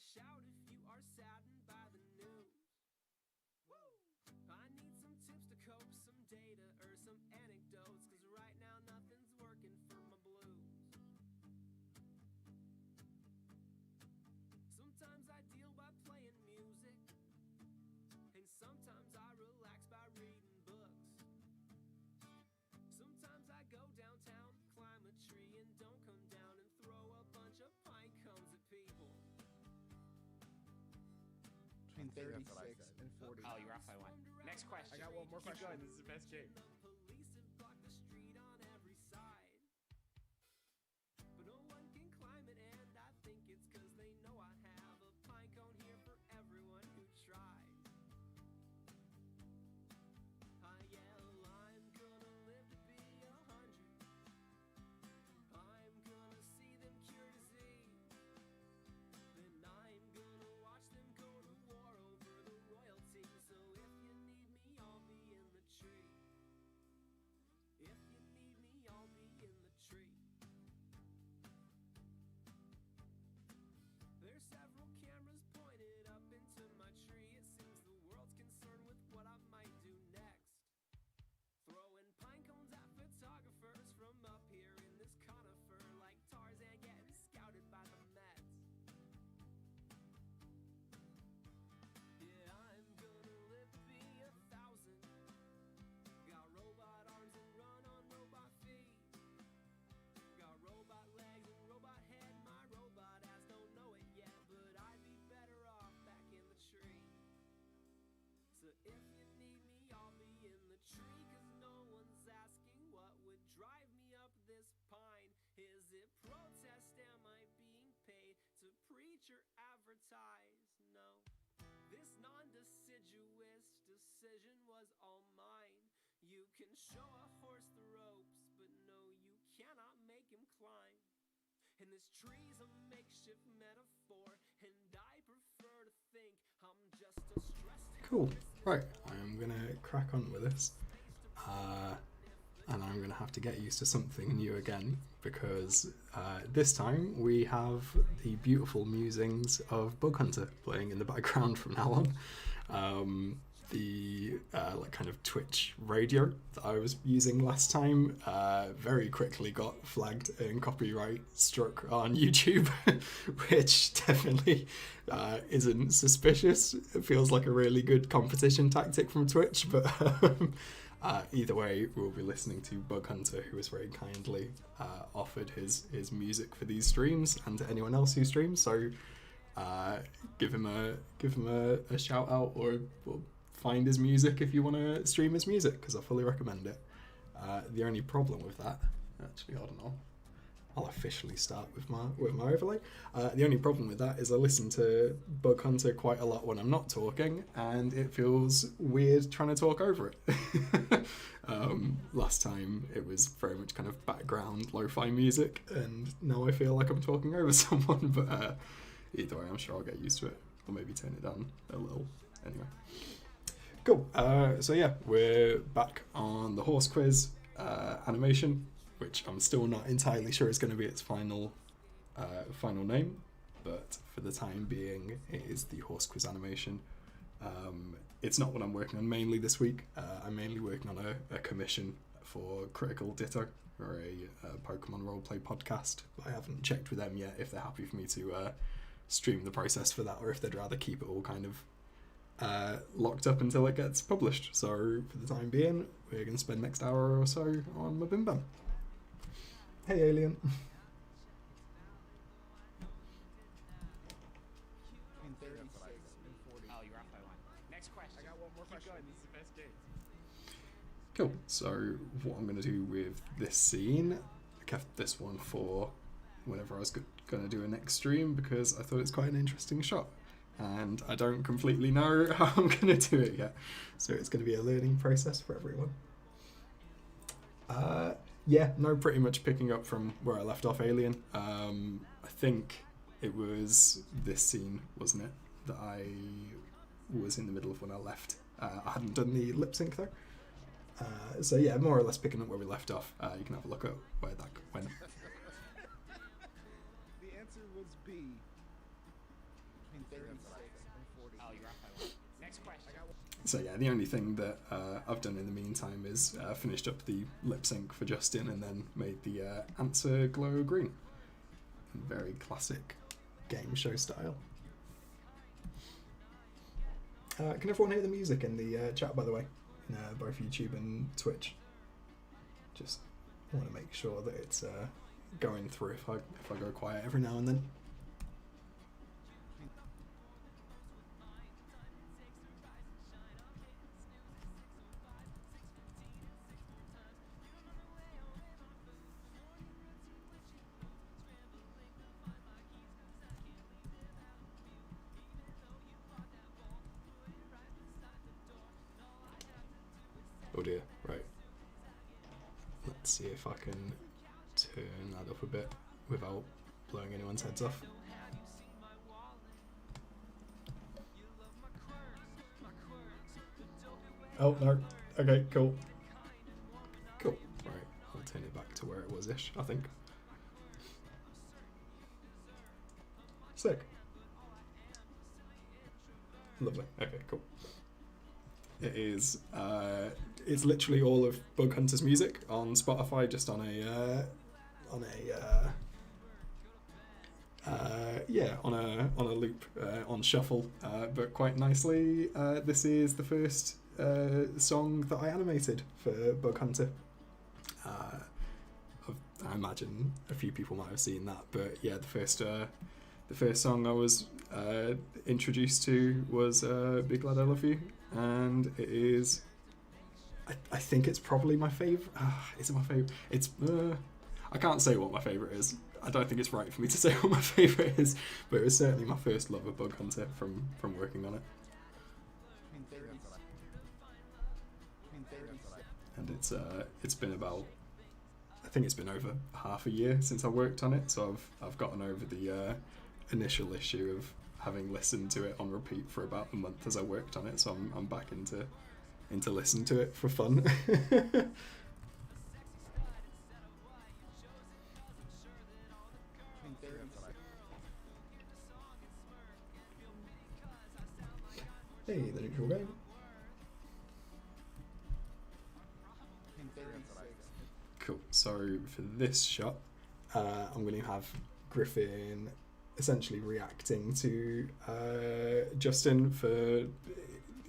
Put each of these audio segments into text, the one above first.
shout if you are saddened by the news. Woo! I need some tips to cope, some data or some anecdotes, cause right now nothing's working for my blues. Sometimes I deal by playing music, and sometimes I relax by reading books. Sometimes I go downtown, climb a tree, and don't come down and throw a bunch of pine cones at people. Between 36 and 40. Oh, you're off by one. Next question. I got one more question. Keep going. This is the best game. The police have blocked the street on every side, but no one can climb it, and I think it's cause they know I have a pine cone here for everyone who tries. I yell, I'm gonna live to be 100. I'm gonna see them cure disease. Then I'm gonna watch them go to war over the royalty. So if you need me, I'll be in the tree. If you need me, I'll be in the tree. There's several cameras pointed up into my tree. It seems the world's concerned with what I might do next. Throwing pine cones at photographers from up here in this conifer, like Tarzan getting scouted by the Mets. Yeah, I'm gonna live to be 1,000. Got robot arms and run on robot feet. Got robot legs and robot head. My robot ass don't know it yet, but I'd be better off back in the tree. So if you need me, I'll be in the tree, cause no one's asking what would drive me up this pine. Is it protest? Am I being paid to preach or advertise? No. This non-deciduous decision was all mine. You can show a horse the ropes, but no, you cannot make him climb. And this tree's a makeshift metaphor, and I prefer to think I'm just a stressed out. Cool. Right, I'm gonna crack on with this. And I'm gonna have to get used to something new again, because this time we have the beautiful musings of Bug Hunter playing in the background from now on. The like kind of Twitch radio that I was using last time very quickly got flagged and copyright struck on YouTube, which definitely isn't suspicious. It feels like a really good competition tactic from Twitch, but either way, we'll be listening to Bug Hunter, who has very kindly offered his music for these streams and to anyone else who streams. So give him a shout out or find his music if you want to stream his music, because I fully recommend it. The only problem with that, actually, I don't know, I'll officially start with my overlay. The only problem with that is I listen to Bug Hunter quite a lot when I'm not talking, and it feels weird trying to talk over it. Last time it was very much kind of background lo-fi music, and now I feel like I'm talking over someone, but either way, I'm sure I'll get used to it, or maybe turn it down a little. Anyway. Cool. So yeah, we're back on the horse quiz animation, which I'm still not entirely sure is going to be its final name, but for the time being, it is the horse quiz animation. It's not what I'm working on mainly this week. I'm mainly working on a commission for Critical Ditto, or a Pokemon roleplay podcast. But I haven't checked with them yet if they're happy for me to stream the process for that, or if they'd rather keep it all kind of locked up until it gets published. So for the time being, we're going to spend next hour or so on MBMBaM. Hey alien. Between 36 and 40. Oh, you're off by one. Next question. I got one more question. Keep going. This is the best game. Cool. So what I'm going to do with this scene, I kept this one for whenever I was going to do a next stream, because I thought it's quite an interesting shot. And I don't completely know how I'm going to do it yet. So it's going to be a learning process for everyone. Yeah, no, pretty much picking up from where I left off Alien. I think it was this scene, wasn't it, that I was in the middle of when I left. I hadn't done the lip sync though. So yeah, more or less picking up where we left off. You can have a look at where that went. The answer was B. Between Oh, you're off by one. Next question. So yeah, the only thing that I've done in the meantime is finished up the lip sync for Justin and then made the answer glow green. Very classic game show style. Can everyone hear the music in the chat, by the way, in both YouTube and Twitch? Just want to make sure that it's going through if I go quiet every now and then. Oh dear, right. Let's see if I can turn that up a bit without blowing anyone's heads off. Oh no, okay, cool. Cool, right, I'll turn it back to where it was-ish, I think. Sick. Lovely, okay, cool. It is, it's literally all of Bug Hunter's music on Spotify, just on a loop, on shuffle, but quite nicely. This is the first song that I animated for Bug Hunter. I imagine a few people might have seen that, but yeah, the first song I was introduced to was Big Lad I Love You, and it is, I think it's probably my favourite. Is it my favourite? It's, I can't say what my favourite is. I don't think it's right for me to say what my favourite is, but it was certainly my first love of Bug Hunter from working on it. And it's been about, I think it's been over half a year since I worked on it, so I've gotten over the initial issue of having listened to it on repeat for about a month as I worked on it, so I'm back into listening to it for fun. Hey, the neutral game. Cool, so for this shot, I'm going to have Griffin essentially reacting to Justin for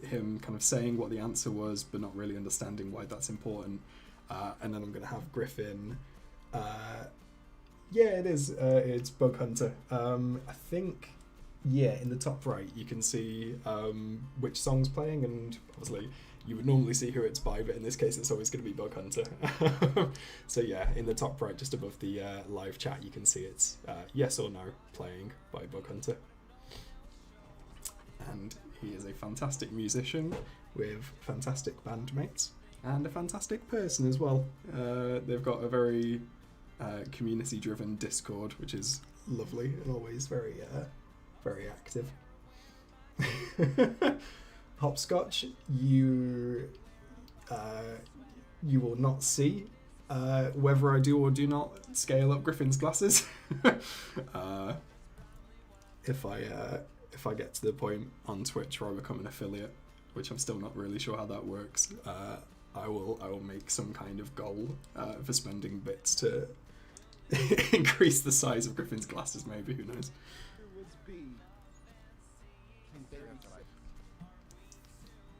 him kind of saying what the answer was but not really understanding why that's important, and then I'm going to have Griffin yeah, it is, it's Bug Hunter. I think, yeah, in the top right you can see which song's playing, and obviously you would normally see who it's by, but in this case it's always going to be Bug Hunter. So yeah, in the top right, just above the live chat, you can see it's Yes or No playing by Bug Hunter. And he is a fantastic musician with fantastic bandmates and a fantastic person as well. They've got a very community-driven Discord, which is lovely and always very very active. Hopscotch, you will not see whether I do or do not scale up Griffin's glasses. If I get to the point on Twitch where I become an affiliate, which I'm still not really sure how that works, I will make some kind of goal for spending bits to increase the size of Griffin's glasses. Maybe, who knows?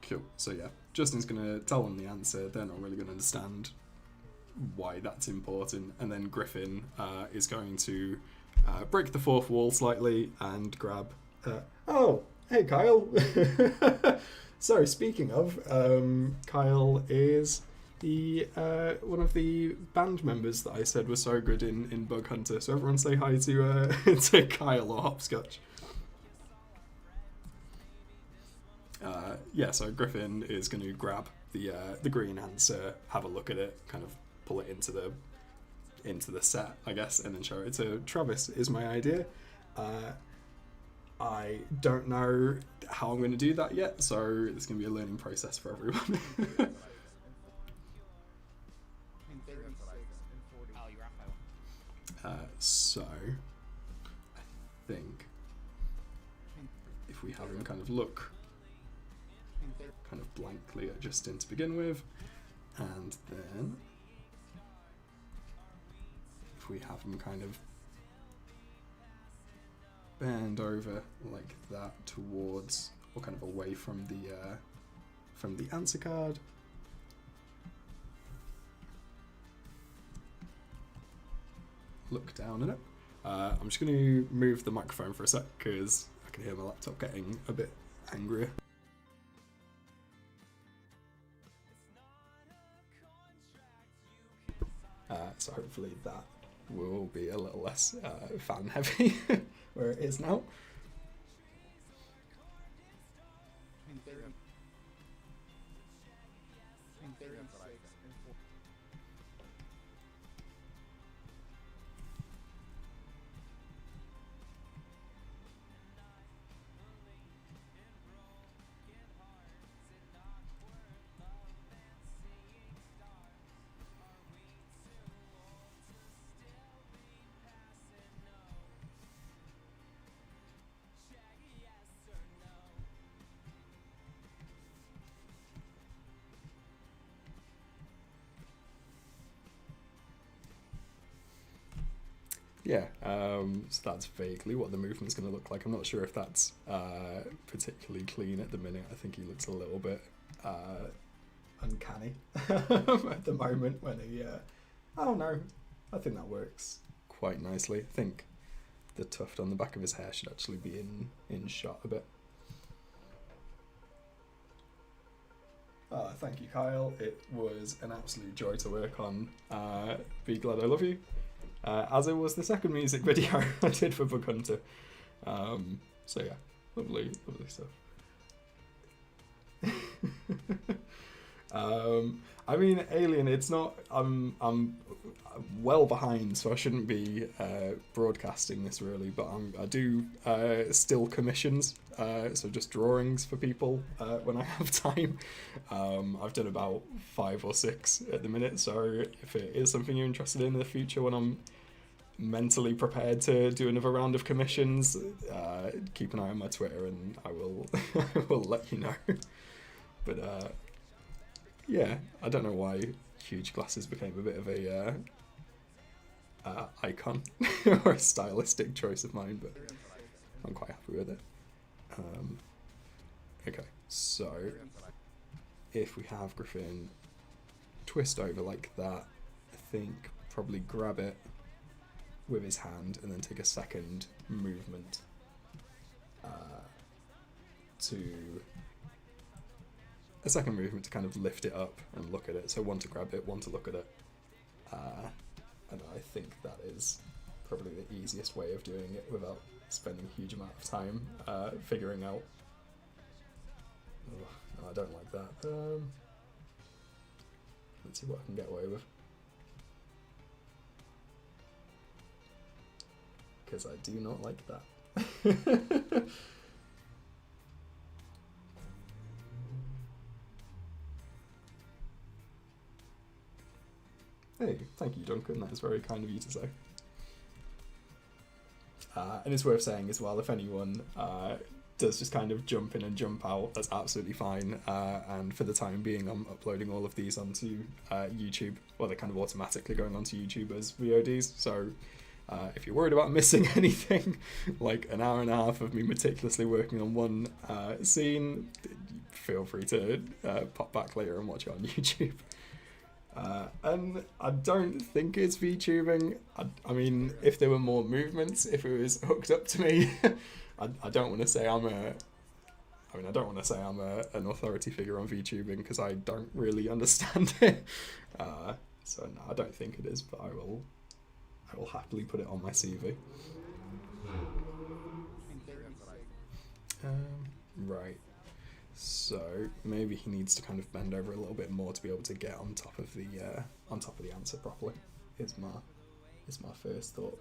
Cool. So yeah, Justin's gonna tell them the answer. They're not really gonna understand why that's important, and then Griffin is going to break the fourth wall slightly and grab. Oh, hey Kyle. So speaking of, Kyle is the one of the band members that I said was so good in Bug Hunter. So everyone say hi to to Kyle or Hopscotch. Yeah, so Griffin is going to grab the green answer, have a look at it, kind of pull it into the set, I guess, and then show it to Travis. Is my idea. I don't know how I'm going to do that yet, so it's going to be a learning process for everyone. So I think if we have him kind of look kind of blankly at Justin to begin with, and then if we have him kind of bend over like that towards, or kind of away from the answer card. Look down at it. I'm just going to move the microphone for a sec because I can hear my laptop getting a bit angrier. So hopefully that will be a little less fan heavy where it is now. Between 36 and 40. Yeah, so that's vaguely what the movement's going to look like. I'm not sure if that's particularly clean at the minute. I think he looks a little bit uncanny at the moment when he... oh no, I think that works quite nicely. I think the tuft on the back of his hair should actually be in shot a bit. Thank you, Kyle. It was an absolute joy to work on Be Glad I Love You. As it was the second music video I did for Bug Hunter. So yeah, lovely stuff. I mean, Alien, it's not... I'm well behind, so I shouldn't be broadcasting this really, but I do still commissions, so just drawings for people when I have time. I've done about 5 or 6 at the minute, so if it is something you're interested in the future when I'm mentally prepared to do another round of commissions, keep an eye on my Twitter and I will I will let you know. But yeah, I don't know why huge glasses became a bit of a icon or a stylistic choice of mine, but I'm quite happy with it. Okay, so if we have Griffin twist over like that, I think probably grab it with his hand and then take a second movement to kind of lift it up and look at it. So one to grab it, one to look at it. And I think that is probably the easiest way of doing it without spending a huge amount of time figuring out. Oh, no, I don't like that. Let's see what I can get away with. Because I do not like that. Hey, thank you, Duncan. That is very kind of you to say. And it's worth saying as well, if anyone does just kind of jump in and jump out, that's absolutely fine. And for the time being, I'm uploading all of these onto YouTube. Well, they're kind of automatically going onto YouTube as VODs. So if you're worried about missing anything, like an hour and a half of me meticulously working on one scene, feel free to pop back later and watch it on YouTube. And I don't think it's VTubing. I mean, if there were more movements, if it was hooked up to me, I don't want to say I'm an authority figure on VTubing because I don't really understand it. So no, I don't think it is, but I will happily put it on my CV. Right. So maybe he needs to kind of bend over a little bit more to be able to get on top of the answer properly. Is my first thought.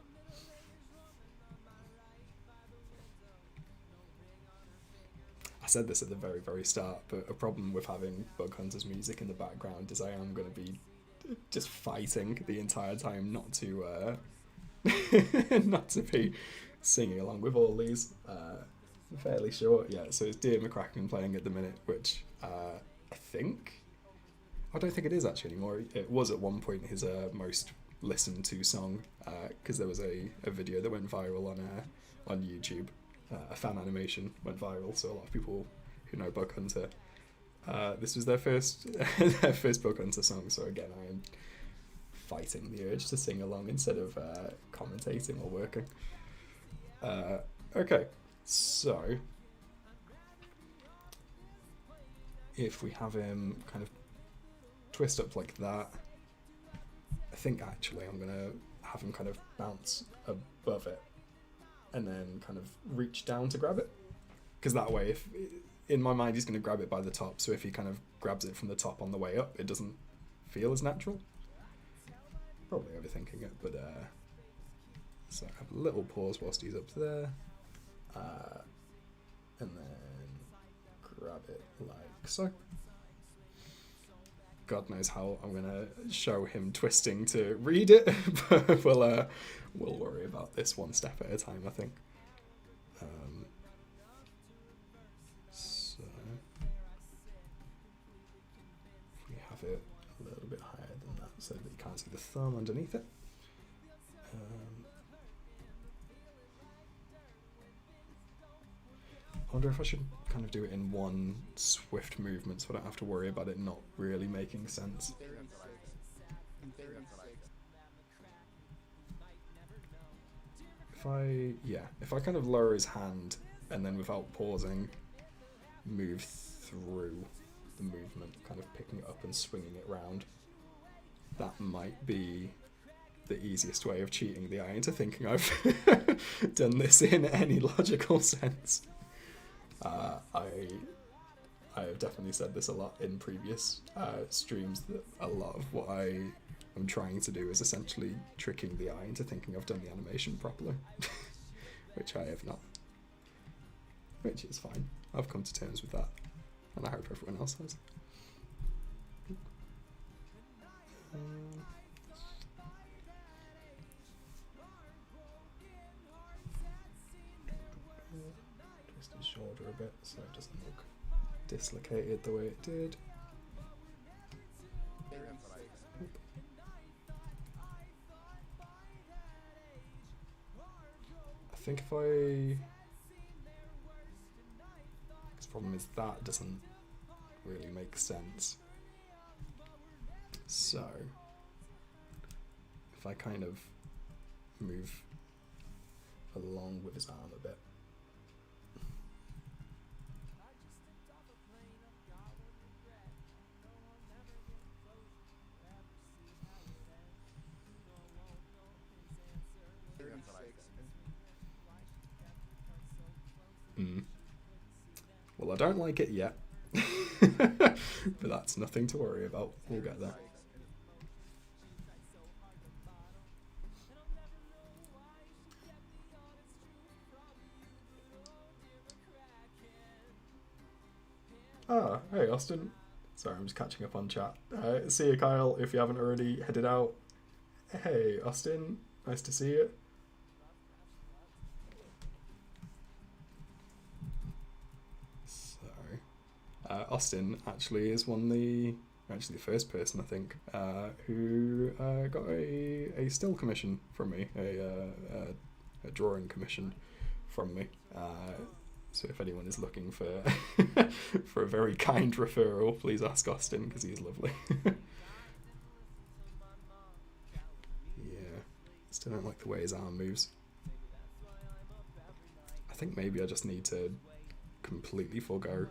I said this at the very, very start, but a problem with having Bug Hunter's music in the background is I am going to be just fighting the entire time not to not to be singing along with all these. fairly short. Yeah, so it's Dear McCracken playing at the minute, which I think, I don't think it is actually anymore. It was at one point his most listened to song, because there was a video that went viral on YouTube. A fan animation went viral, so a lot of people who know Bug Hunter, this was their first their first Bug Hunter song. So again, I am fighting the urge to sing along instead of commentating or working. Okay, so if we have him kind of twist up like that, I think actually I'm gonna have him kind of bounce above it and then kind of reach down to grab it, because that way, if in my mind he's going to grab it by the top, so if he kind of grabs it from the top on the way up, it doesn't feel as natural. Probably overthinking it, but so I have a little pause whilst he's up there, and then grab it like so. God knows how I'm gonna show him twisting to read it, but we'll worry about this one step at a time, I think. So if we have it a little bit higher than that, so that you can't see the thumb underneath it. I wonder if I should kind of do it in one swift movement so I don't have to worry about it not really making sense. If I kind of lower his hand and then without pausing move through the movement, kind of picking it up and swinging it round, that might be the easiest way of cheating the eye into thinking I've done this in any logical sense. I have definitely said this a lot in previous streams, that a lot of what I am trying to do is essentially tricking the eye into thinking I've done the animation properly, which I have not, which is fine. I've come to terms with that, and I hope everyone else has. Twist his shoulder a bit so it doesn't look dislocated the way it did. I think if the problem is that doesn't really make sense. So if I kind of move along with his arm a bit. Well, I don't like it yet, but that's nothing to worry about. We'll get there. Ah, hey Austin. Sorry, I'm just catching up on chat. See you, Kyle, if you haven't already headed out. Hey Austin, nice to see you. Austin actually is the first person, I think, who got a still commission from me, a drawing commission from me. So if anyone is looking for for a very kind referral, please ask Austin, because he's lovely. Yeah, still don't like the way his arm moves. I think maybe I just need to completely forego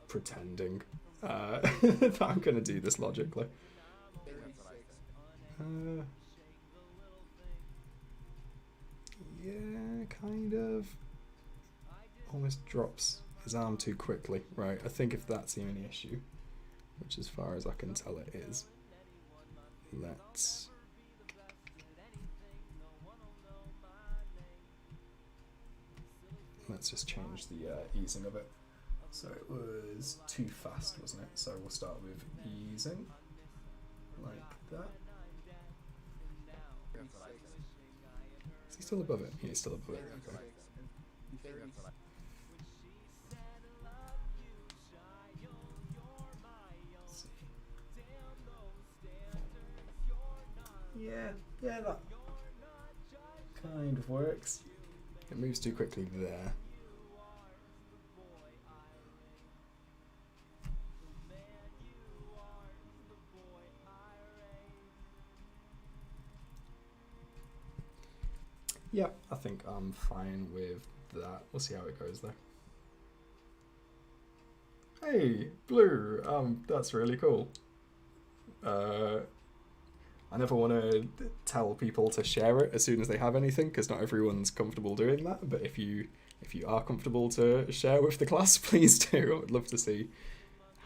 pretending that I'm going to do this logically. Yeah, kind of. Almost drops his arm too quickly. Right, I think if that's the only issue, which as far as I can tell it is, let's just change the easing of it. So it was too fast, wasn't it? So we'll start with easing, like that. Is he still above it? Yeah, he's still above it, okay. of works. It moves too quickly there. Yeah, I think I'm fine with that. We'll see how it goes though. Hey, Blue, that's really cool. I never want to tell people to share it as soon as they have anything, because not everyone's comfortable doing that. But if you are comfortable to share with the class, please do. I would love to see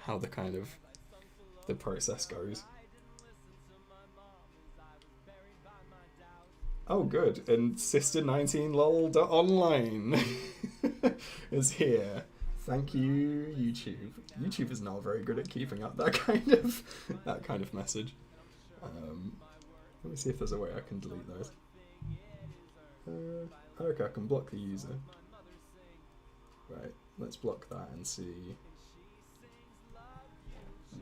how the process goes. Oh, good. And Sister19lol.online is here. Thank you, YouTube. YouTube is not very good at keeping up that kind of message. Let me see if there's a way I can delete those. Okay, I can block the user. Right, let's block that and see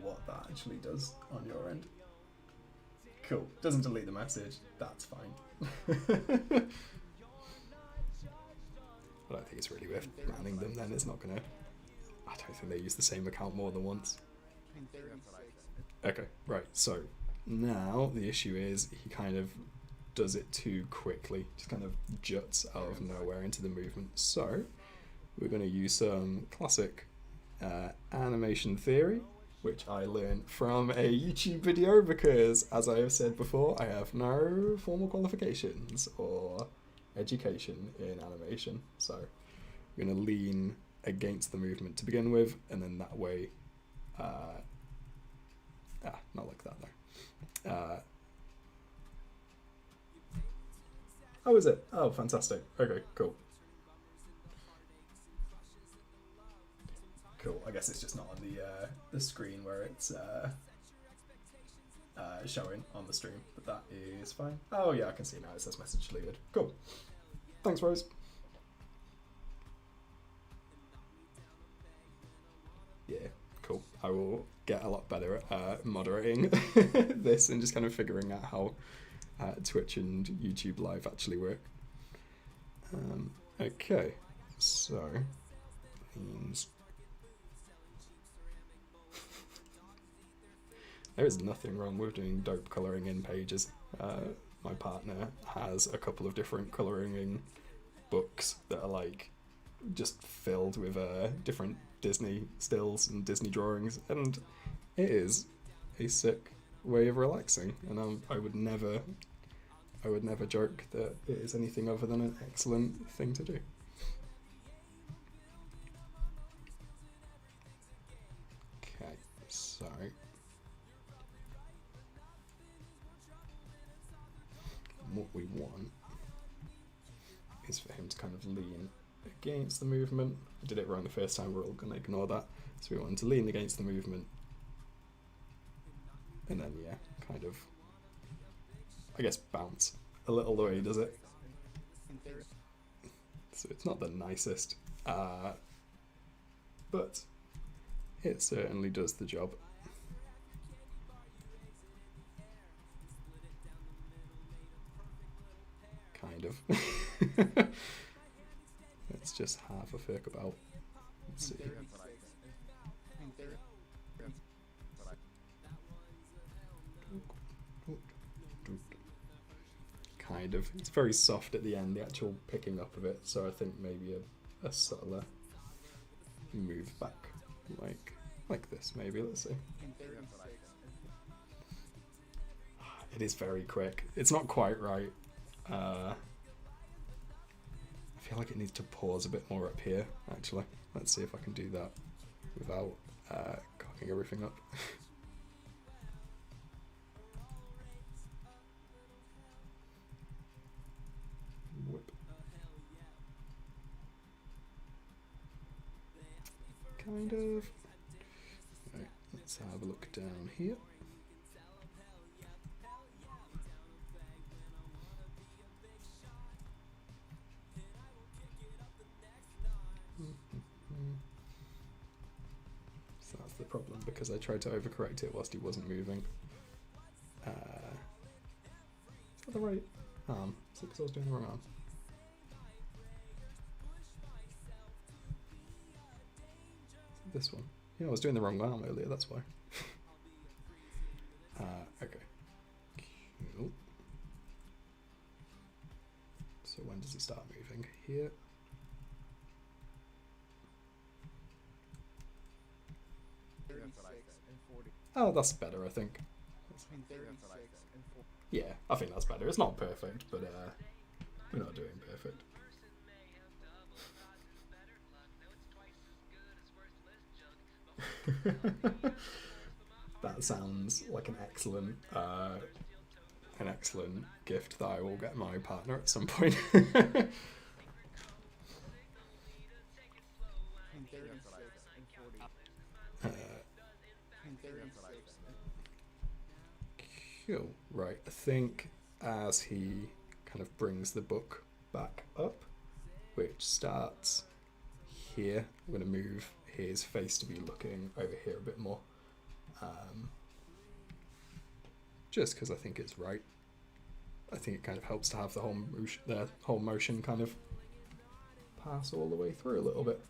what that actually does on your end. Cool, doesn't delete the message, that's fine. I don't think it's really worth banning them then, it's not gonna... I don't think they use the same account more than once. Okay, right, so now the issue is he kind of does it too quickly, just kind of juts out of nowhere into the movement. So we're going to use some classic animation theory, which I learned from a YouTube video because, as I have said before, I have no formal qualifications or education in animation. So we're going to lean against the movement to begin with, and then that way, not like that though. Oh, is it? Oh, fantastic. Okay, cool. Cool. I guess it's just not on the screen where it's showing on the stream, but that is fine. Oh yeah, I can see now. It says message deleted. Cool. Thanks, Rose. Yeah, cool. I will get a lot better at moderating this and just kind of figuring out how Twitch and YouTube Live actually work. Okay, so themes. There is nothing wrong with doing dope colouring in pages. My partner has a couple of different colouring in books that are like just filled with different Disney stills and Disney drawings, and it is a sick way of relaxing, and I would never joke that it is anything other than an excellent thing to do. Okay, so what we want is for him to kind of lean against the movement. I did it wrong the first time, we're all going to ignore that. So we want him to lean against the movement, and then yeah, kind of, I guess, bounce a little the way he does it. So it's not the nicest, but it certainly does the job. Kind of. Let's just have a think about. Let's see. Kind of. It's very soft at the end, the actual picking up of it, so I think maybe a subtler move back, like this maybe, let's see. It is very quick. It's not quite right. I feel like it needs to pause a bit more up here, actually. Let's see if I can do that without cocking everything up. Whip. Kind of. Right, let's have a look down here. So that's the problem, because I tried to overcorrect it whilst he wasn't moving. Is that the right arm? Is it because I was doing the wrong arm? this one. Yeah, I was doing the wrong arm earlier, that's why. Okay. Cool. So when does he start moving? Here. Oh, that's better, I think. Between 36 and 40. Yeah, I think that's better. It's not perfect, but we're not doing perfect. That sounds like an excellent gift that I will get my partner at some point. Between 36 and 40. Between 36 and Cool. Right, I think as he kind of brings the book back up, which starts here, I'm going to move his face to be looking over here a bit more. Just because I think it's right. I think it kind of helps to have the whole motion kind of pass all the way through a little bit.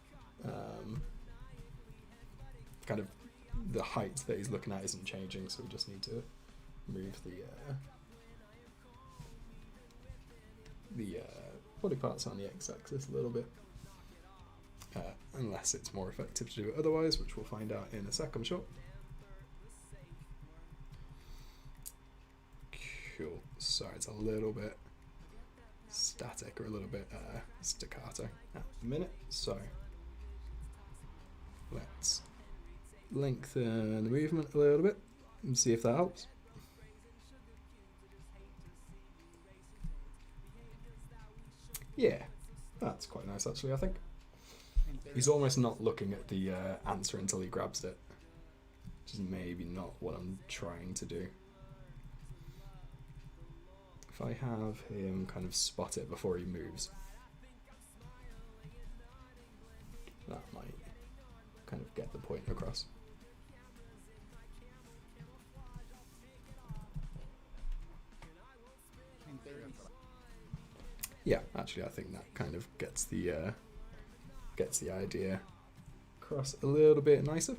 Kind of the height that he's looking at isn't changing, so we just need to move the body parts on the x-axis a little bit. Unless it's more effective to do it otherwise, which we'll find out in a sec, I'm sure. Cool. Sorry, it's a little bit static or a little bit staccato at the minute. So let's lengthen the movement a little bit and see if that helps. Yeah, that's quite nice actually, I think. He's almost not looking at the answer until he grabs it, which is maybe not what I'm trying to do. If I have him kind of spot it before he moves, that might kind of get the point across. Yeah, actually I think that kind of gets the idea across a little bit nicer.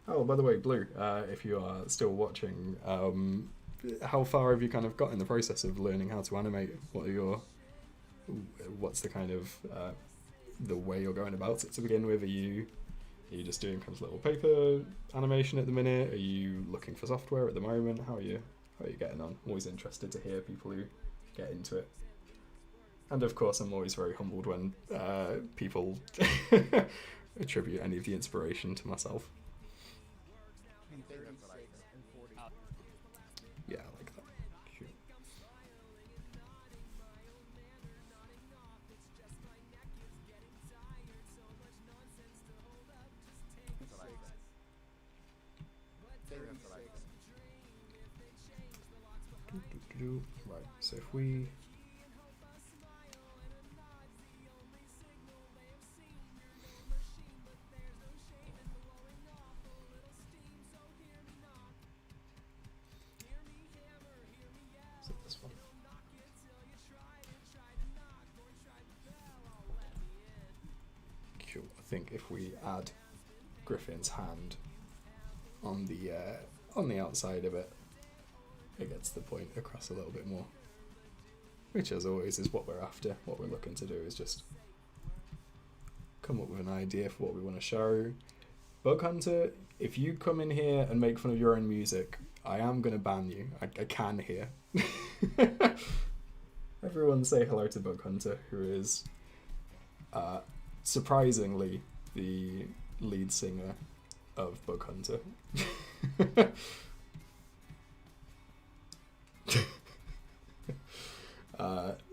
Oh, by the way, Blue, if you are still watching, how far have you kind of got in the process of learning how to animate? What's the kind of the way you're going about it to begin with? Are you just doing kind of little paper animation at the minute? Are you looking for software at the moment? How are you getting on? I'm always interested to hear people who get into it. And of course, I'm always very humbled when people attribute any of the inspiration to myself. between 36 and 40. Yeah, I like that. Cool. Right, so if we... So this one. Cool. I think if we add Griffin's hand on the outside of it, it gets the point across a little bit more. Which, as always, is what we're after. What we're looking to do is just come up with an idea for what we want to show. Bug Hunter, if you come in here and make fun of your own music, I am going to ban you. I can here. Everyone say hello to Bug Hunter, who is surprisingly the lead singer of Bug Hunter.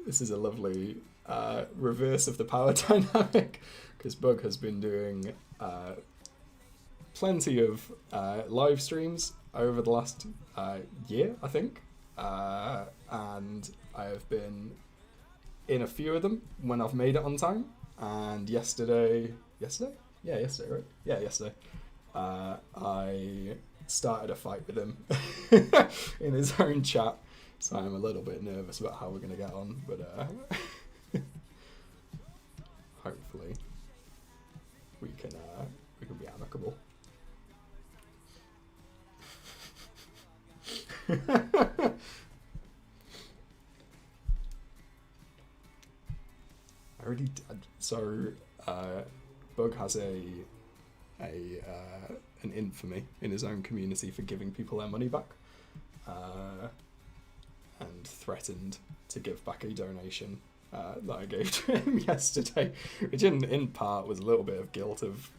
This is a lovely reverse of the power dynamic, because Bug has been doing plenty of live streams over the last year, I think, and I have been in a few of them when I've made it on time. And yesterday, I started a fight with him in his own chat, So I'm a little bit nervous about how we're going to get on, but hopefully we can be amicable. I already did. So Bug has an infamy in his own community for giving people their money back, and threatened to give back a donation that I gave to him yesterday, which in part was a little bit of guilt of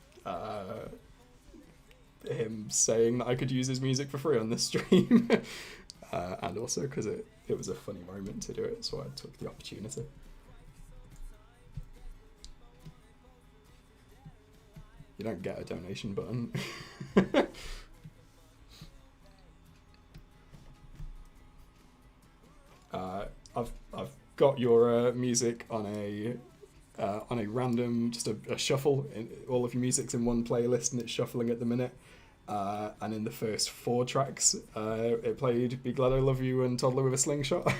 him saying that I could use his music for free on this stream, and also because it was a funny moment to do it, so I took the opportunity. You don't get a donation button. I've got your music on a random, just a shuffle. All of your music's in one playlist and it's shuffling at the minute. And in the first 4 tracks, it played "Be Glad I Love You" and "Toddler with a Slingshot,"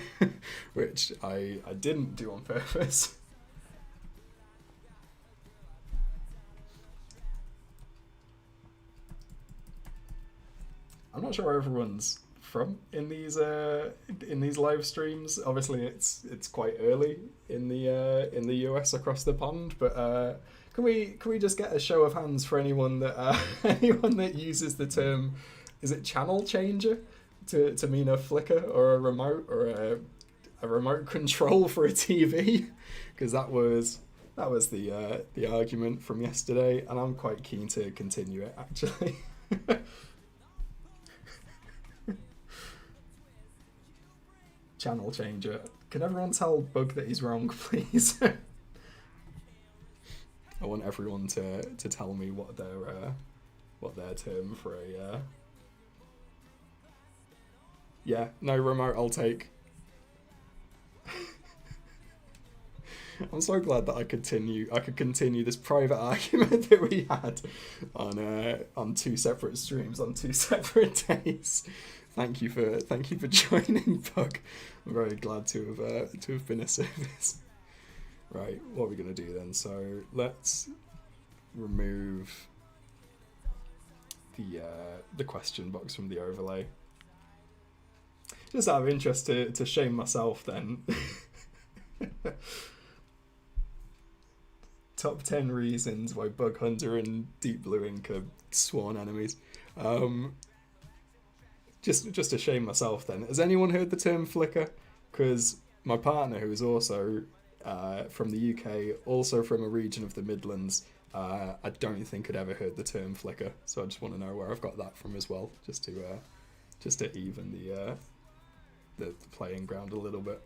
which I didn't do on purpose. I'm not sure where everyone's from in these live streams. Obviously, it's quite early in the US across the pond, but can we just get a show of hands for anyone that uses the term, is it channel changer, to mean a flicker or a remote or a remote control for a TV? Because that was the argument from yesterday, and I'm quite keen to continue it actually. Channel changer. Can everyone tell Bug that he's wrong, please? I want everyone to tell me what their term for a yeah, no remote I'll take. I'm so glad that I could continue this private argument that we had on 2 separate streams on 2 separate days. Thank you for joining, Bug. I'm very glad to have been of service. Right, what are we gonna do then? So let's remove the question box from the overlay. Just out of interest to shame myself then. Top 10 reasons why Bug Hunter and DeeperBlueInk are sworn enemies. Just to shame myself then. Has anyone heard the term flicker? Because my partner, who is also from the UK, also from a region of the Midlands, I don't think had ever heard the term flicker. So I just want to know where I've got that from as well, just to even the playing ground a little bit.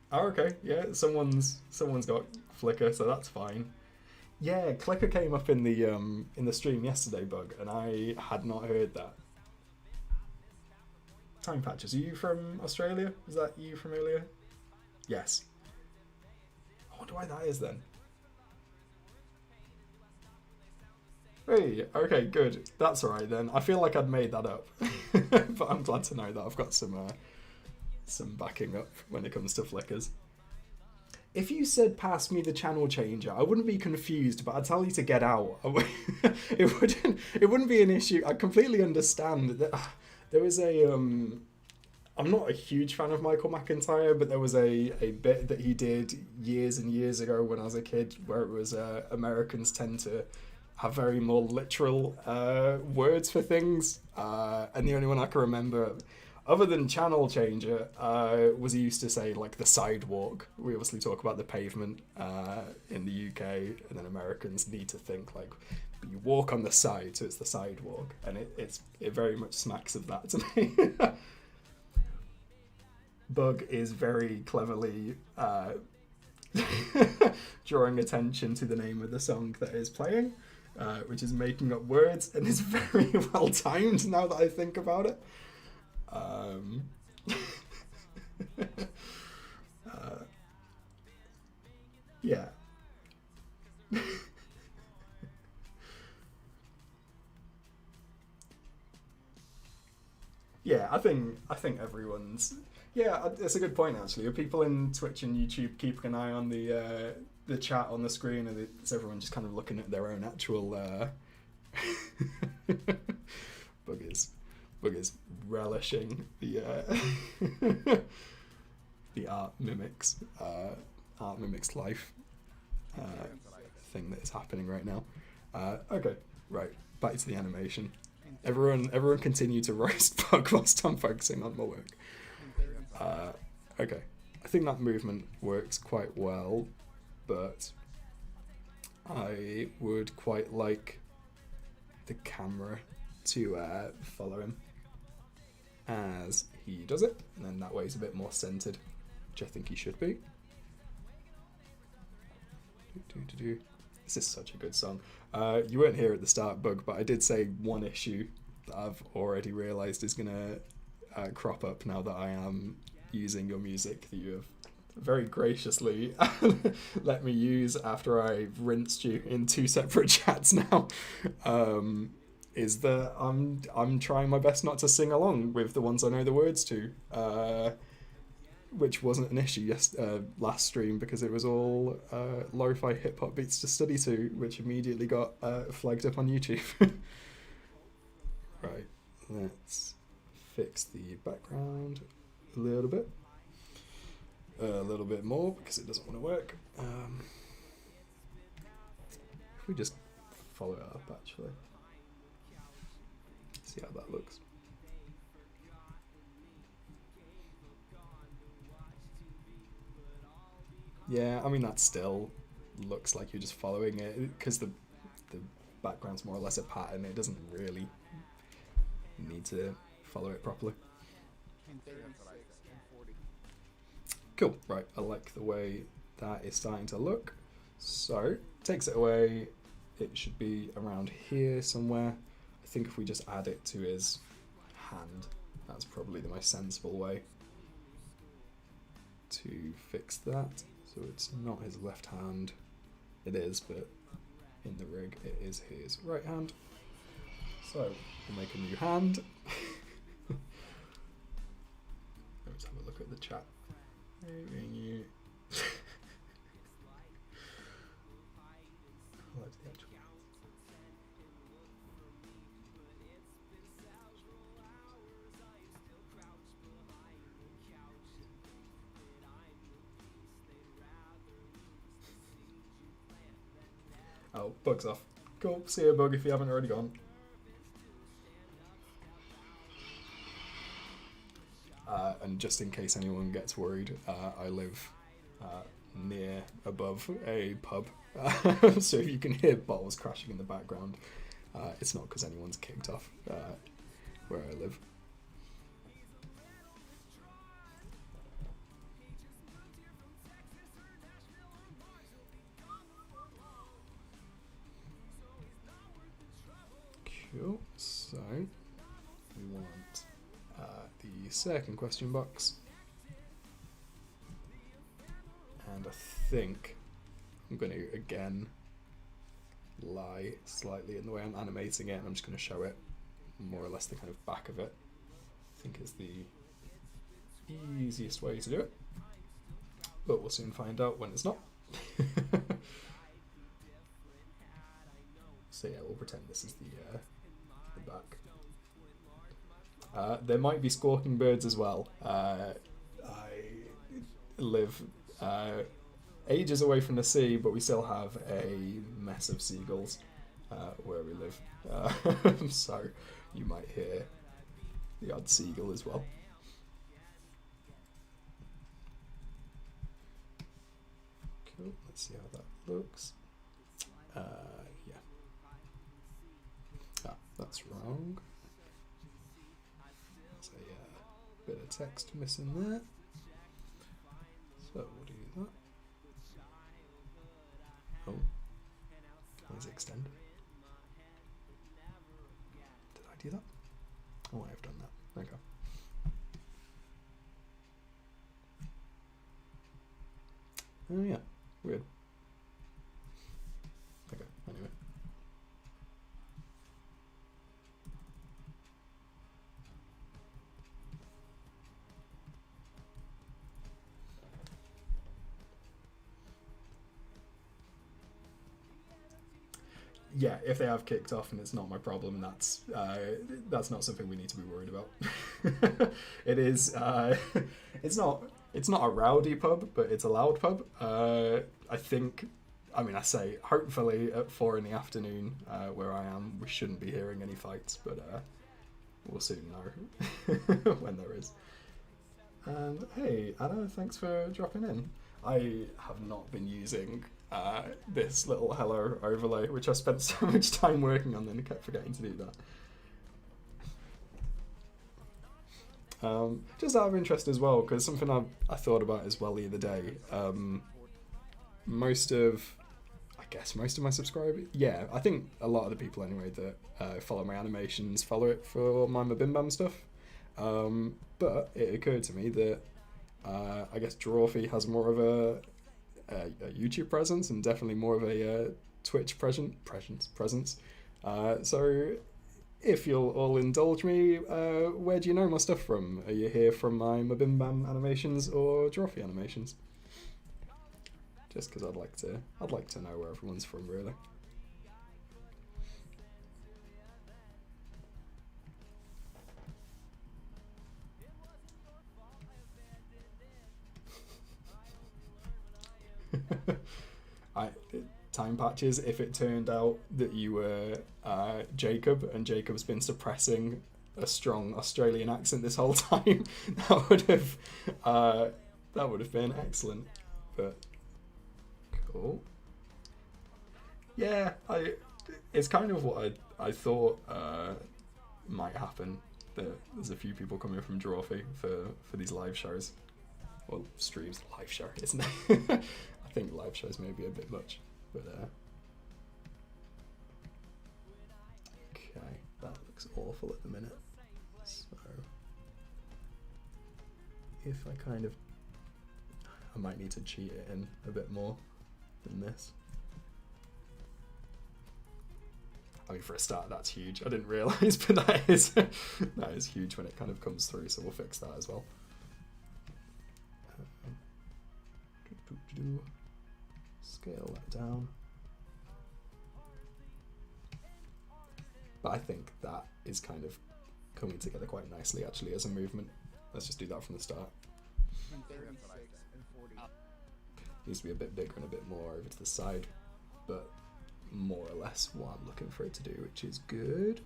Oh, okay, yeah, someone's got flicker, so that's fine. Yeah, clicker came up in the stream yesterday, Bug, and I had not heard that. Time Patches, are you from Australia? Is that you from earlier? Yes. I wonder why that is then. Hey, okay, good. That's alright then. I feel like I'd made that up. But I'm glad to know that I've got some backing up when it comes to flickers. If you said pass me the channel changer, I wouldn't be confused, but I'd tell you to get out. It wouldn't be an issue. I completely understand that there was I'm not a huge fan of Michael McIntyre, but there was a bit that he did years and years ago when I was a kid where it was Americans tend to have very more literal words for things, and the only one I can remember other than channel changer was he used to say like the sidewalk. We obviously talk about the pavement in the UK, and then Americans need to think like you walk on the side, so it's the sidewalk, and it very much smacks of that to me. Bug is very cleverly drawing attention to the name of the song that is playing, which is making up words, and is very well timed now that I think about it. Yeah. Yeah, I think everyone's. Yeah, it's a good point actually. Are people in Twitch and YouTube keeping an eye on the chat on the screen, or is everyone just kind of looking at their own actual buggers relishing the the art mimics life thing that is happening right now. Okay, right, back to the animation. Everyone continue to roast Bug whilst I'm focusing on my work. Okay, I think that movement works quite well, but I would quite like the camera to follow him as he does it, and then that way he's a bit more centered, which I think he should be. This is such a good song. You weren't here at the start, Bug, but I did say one issue that I've already realised is going to crop up now that I am using your music that you have very graciously let me use after I've rinsed you in 2 separate chats now. Is that I'm trying my best not to sing along with the ones I know the words to, which wasn't an issue last stream because it was all lo-fi hip-hop beats to study to, which immediately got flagged up on YouTube. Right, let's fix the background a little bit more because it doesn't want to work. If we just follow it up actually, see how that looks. Yeah, I mean that still looks like you're just following it because the background's more or less a pattern. It doesn't really need to follow it properly. Cool, right, I like the way that is starting to look. So, takes it away, it should be around here somewhere. I think if we just add it to his hand, that's probably the most sensible way to fix that. So it's not his left hand, it is, but in the rig it is his right hand. So, we'll make a new hand. Let's have a look at the chat. You. Oh, Bug's off. Cool. See you, Bug, if you haven't already gone. And just in case anyone gets worried, I live near above a pub, so if you can hear bottles crashing in the background, it's not because anyone's kicked off where I live. Cool, so we want the second question box, and I think I'm going to again lie slightly in the way I'm animating it, and I'm just going to show it more or less the kind of back of it. I think is the easiest way to do it, but we'll soon find out when it's not. So yeah, we'll pretend this is the back. There might be squawking birds as well. I live ages away from the sea, but we still have a mess of seagulls where we live. So you might hear the odd seagull as well. Cool, let's see how that looks. Yeah. Ah, that's wrong. There's a bit of text missing there. So we'll do that. Oh, why is it extended? Did I do that? Oh, I have done that. Okay. Oh yeah, weird. Okay, anyway. yeah, if they have kicked off and it's not my problem, that's not something we need to be worried about. It is. It's not a rowdy pub, but it's a loud pub. I think. I mean, I say hopefully at 4 PM where I am, we shouldn't be hearing any fights, but we'll soon know when there is. And hey, Anna, thanks for dropping in. I have not been using this little hello overlay, which I spent so much time working on and I kept forgetting to do that. Just out of interest as well, because something I thought about as well the other day. Most of my subscribers, yeah, I think a lot of the people anyway that follow my animations follow it for my MBMBaM stuff. But it occurred to me that I guess Drawfee has more of a YouTube presence and definitely more of a Twitch presence. So if you'll all indulge me, where do you know my stuff from? Are you here from my MBMBaM animations or Drawfee animations? Just because I'd like to know where everyone's from, really. Time patches, if it turned out that you were Jacob and Jacob's been suppressing a strong Australian accent this whole time, that would have been excellent. But cool. Yeah, it's kind of what I thought might happen. There's a few people coming from Drawfee for these live shows. Well, streams, live show, isn't it? I think live shows may be a bit much, but okay, that looks awful at the minute. So if I might need to cheat it in a bit more than this. I mean, for a start, that's huge. I didn't realise, but that is huge when it kind of comes through. So we'll fix that as well. Scale that down. But I think that is kind of coming together quite nicely actually as a movement. Let's just do that from the start. 36 and 40. Needs to be a bit bigger and a bit more over to the side, but more or less what I'm looking for it to do, which is good.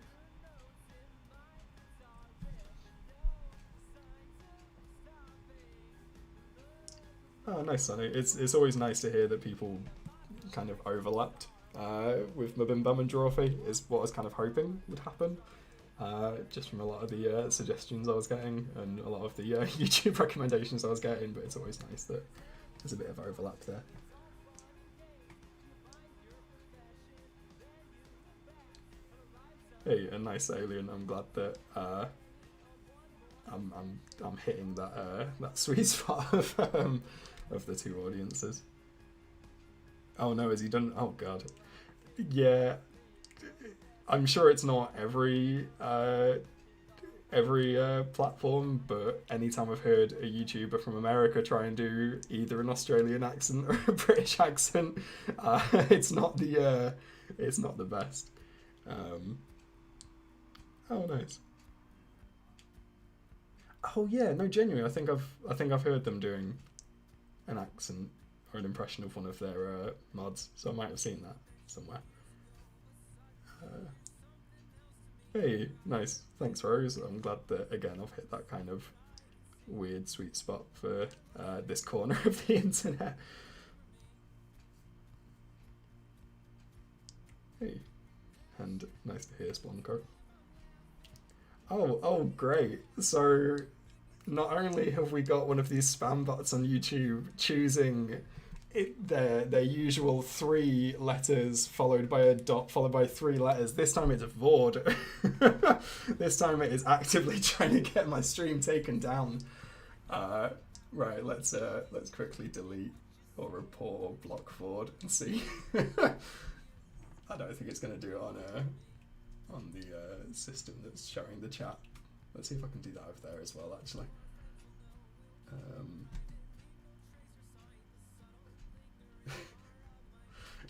Oh, nice, Sonny. It's always nice to hear that people kind of overlapped with MBMBaM and Drawfee, is what I was kind of hoping would happen. Just from a lot of the suggestions I was getting and a lot of the YouTube recommendations I was getting, but it's always nice that there's a bit of overlap there. Hey, a nice alien. I'm glad that I'm hitting that sweet spot of the two audiences. Oh no, has he done? Oh god, yeah. I'm sure it's not every platform, but anytime I've heard a YouTuber from America try and do either an Australian accent or a British accent, it's not the best. Oh, nice. Oh yeah, no, genuinely, I think I've heard them doing an accent or an impression of one of their mods, so I might have seen that somewhere. Hey, nice. Thanks, Rose. I'm glad that again I've hit that kind of weird sweet spot for this corner of the internet. Hey, and nice to hear Splonko. Oh, great. So not only have we got one of these spam bots on YouTube choosing their usual 3 letters followed by a dot followed by 3 letters, this time it's a Vord. This time it is actively trying to get my stream taken down. Right, let's quickly delete or report or block Vord and see. I don't think it's going to do it on the system that's showing the chat. Let's see if I can do that over there as well, actually.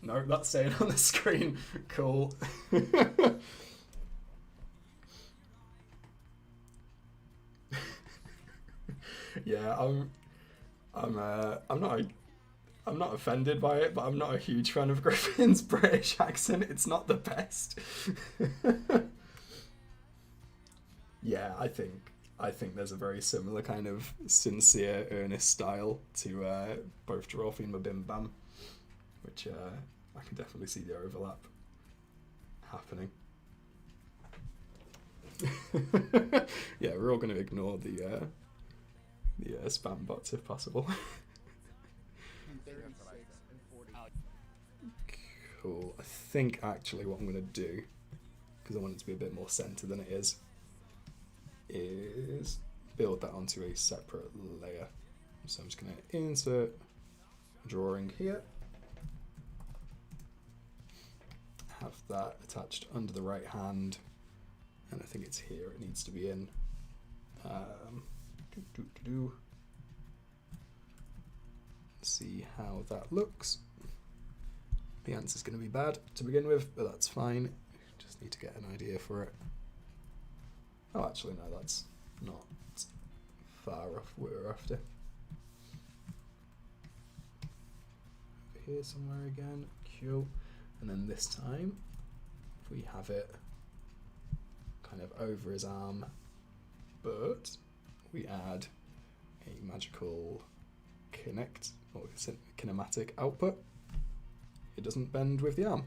No, that's staying on the screen. Cool. Yeah, I'm not offended by it, but I'm not a huge fan of Griffin's British accent. It's not the best. Yeah, I think there's a very similar kind of sincere, earnest style to both Dorothy and MBMBaM, which I can definitely see the overlap happening. Yeah, we're all going to ignore the spam bots if possible. 36 and 40. Cool. I think actually what I'm going to do, because I want it to be a bit more centered than it is build that onto a separate layer. So I'm just going to insert a drawing here, have that attached under the right hand, and I think it's here it needs to be in. See how that looks. The answer's going to be bad to begin with, but that's fine. Just need to get an idea for it. Oh, actually, no, that's not far off where we're after. Over here somewhere again. Cool. And then this time, if we have it kind of over his arm, but we add a magical kinematic output, it doesn't bend with the arm.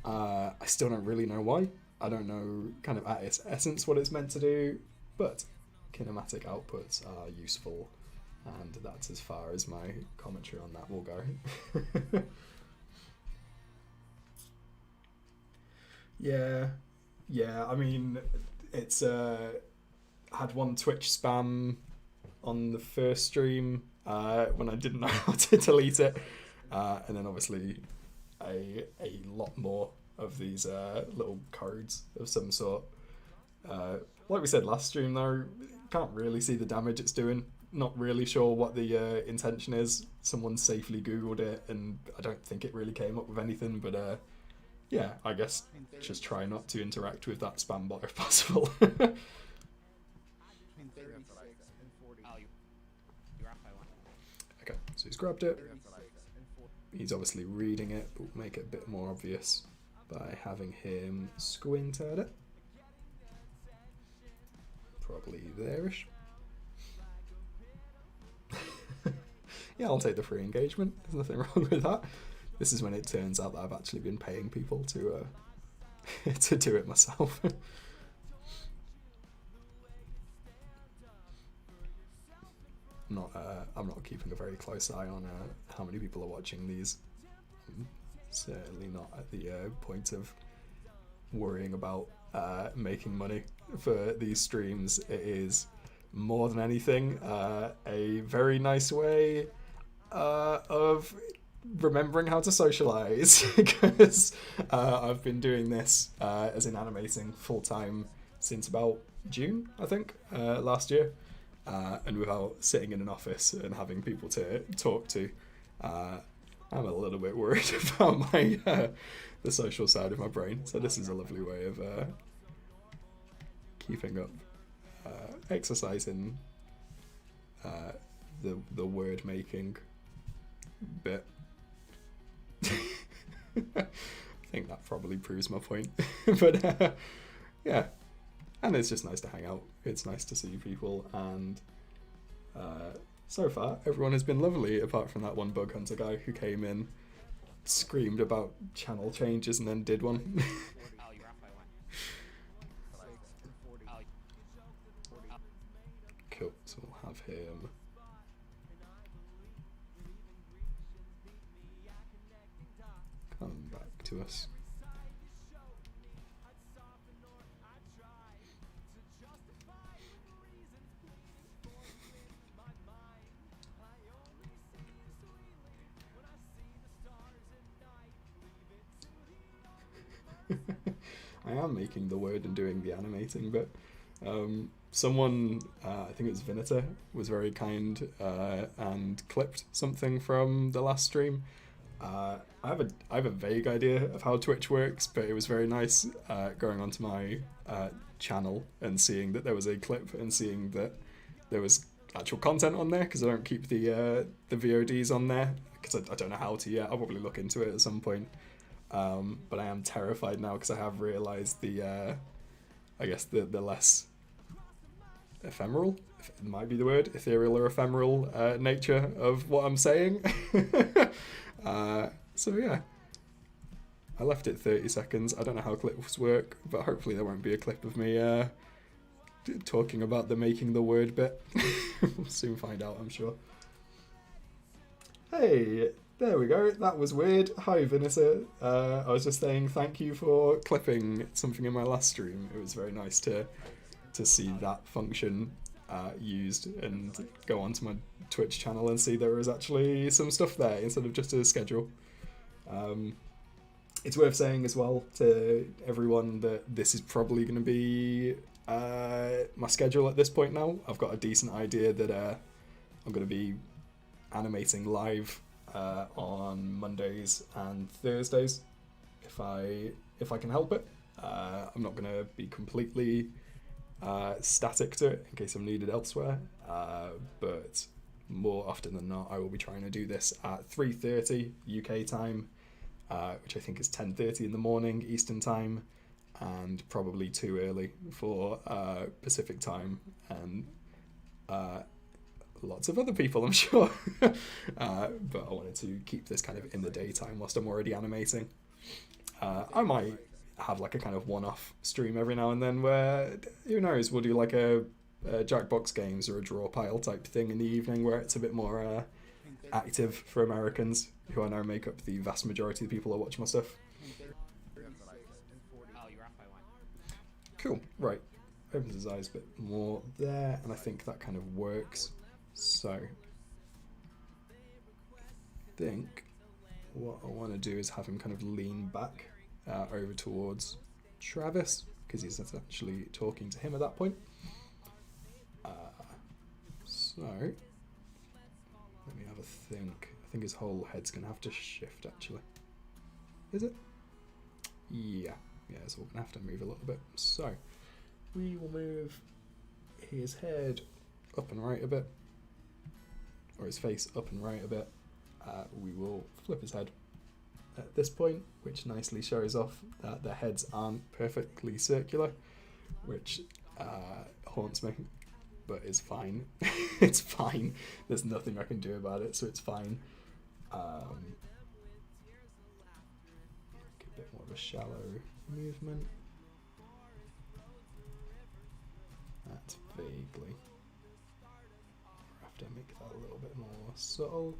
I still don't really know why. I don't know kind of at its essence what it's meant to do, but kinematic outputs are useful, and that's as far as my commentary on that will go. Yeah, I mean, it's had one Twitch spam on the first stream when I didn't know how to delete it, and then obviously a lot more of these little codes of some sort. Like we said last stream though, can't really see the damage it's doing. Not really sure what the intention is. Someone safely googled it and I don't think it really came up with anything, but yeah, I guess just try not to interact with that spam bot if possible. Between 36 and 40. Oh, you're off by one. Okay, so he's grabbed it. 36 and 40. He's obviously reading it, but we'll make it a bit more obvious by having him squint at it. Probably there-ish. Yeah, I'll take the free engagement. There's nothing wrong with that. This is when it turns out that I've actually been paying people to to do it myself. I'm not keeping a very close eye on how many people are watching these. I'm certainly not at the point of worrying about making money for these streams. It is more than anything a very nice way of remembering how to socialize, because I've been doing this as in animating full time since about June, I think, last year, and without sitting in an office and having people to talk to, I'm a little bit worried about my the social side of my brain. So this is a lovely way of keeping up, exercising the word making bit. I think that probably proves my point. But yeah, and it's just nice to hang out. It's nice to see people, and so far everyone has been lovely, apart from that one bug hunter guy who came in, screamed about channel changes, and then did one. Oh, you're off by one. 36 and 40. Oh, 40. Cool, so we'll have him. Come back to us. I am making the word and doing the animating, but someone, I think it was Vinita, was very kind and clipped something from the last stream. I have a vague idea of how Twitch works, but it was very nice going onto my channel and seeing that there was a clip and seeing that there was actual content on there, because I don't keep the VODs on there because I don't know how to yet. I'll probably look into it at some point. But I am terrified now because I have realised the I guess the less ephemeral, if it might be the word, ethereal or ephemeral nature of what I'm saying. So yeah, I left it 30 seconds. I don't know how clips work, but hopefully there won't be a clip of me talking about the making the word bit. We'll soon find out, I'm sure. Hey, there we go. That was weird. Hi, Vanessa. I was just saying thank you for clipping something in my last stream. It was very nice to see that function used and go onto my Twitch channel and see there was actually some stuff there instead of just a schedule. It's worth saying as well to everyone that this is probably going to be my schedule at this point now. I've got a decent idea that I'm going to be animating live on Mondays and Thursdays if I can help it. I'm not going to be completely static to it in case I'm needed elsewhere, but more often than not I will be trying to do this at 3:30 UK time, which I think is 10:30 in the morning Eastern time, and probably too early for Pacific time, and lots of other people, I'm sure. But I wanted to keep this kind of in the daytime whilst I'm already animating. I might have like a kind of one-off stream every now and then where, who knows, we'll do like a Jackbox Games or a draw pile type thing in the evening where it's a bit more active for Americans, who I know make up the vast majority of the people that watch my stuff. Oh, you're off by one. Cool, right. Opens his eyes a bit more there, and I think that kind of works. So, I think what I want to do is have him kind of lean back over towards Travis, because he's essentially talking to him at that point. So, let me have a think. I think his whole head's going to have to shift, actually. Is it? Yeah, so we're going to have to move a little bit. So, we will move his head up and right a bit, or his face up and right a bit. We will flip his head at this point, which nicely shows off that the heads aren't perfectly circular, which haunts me, but is fine. It's fine. There's nothing I can do about it, so it's fine. A bit more of a shallow movement. That's vaguely. I have to make that a little bit more subtle,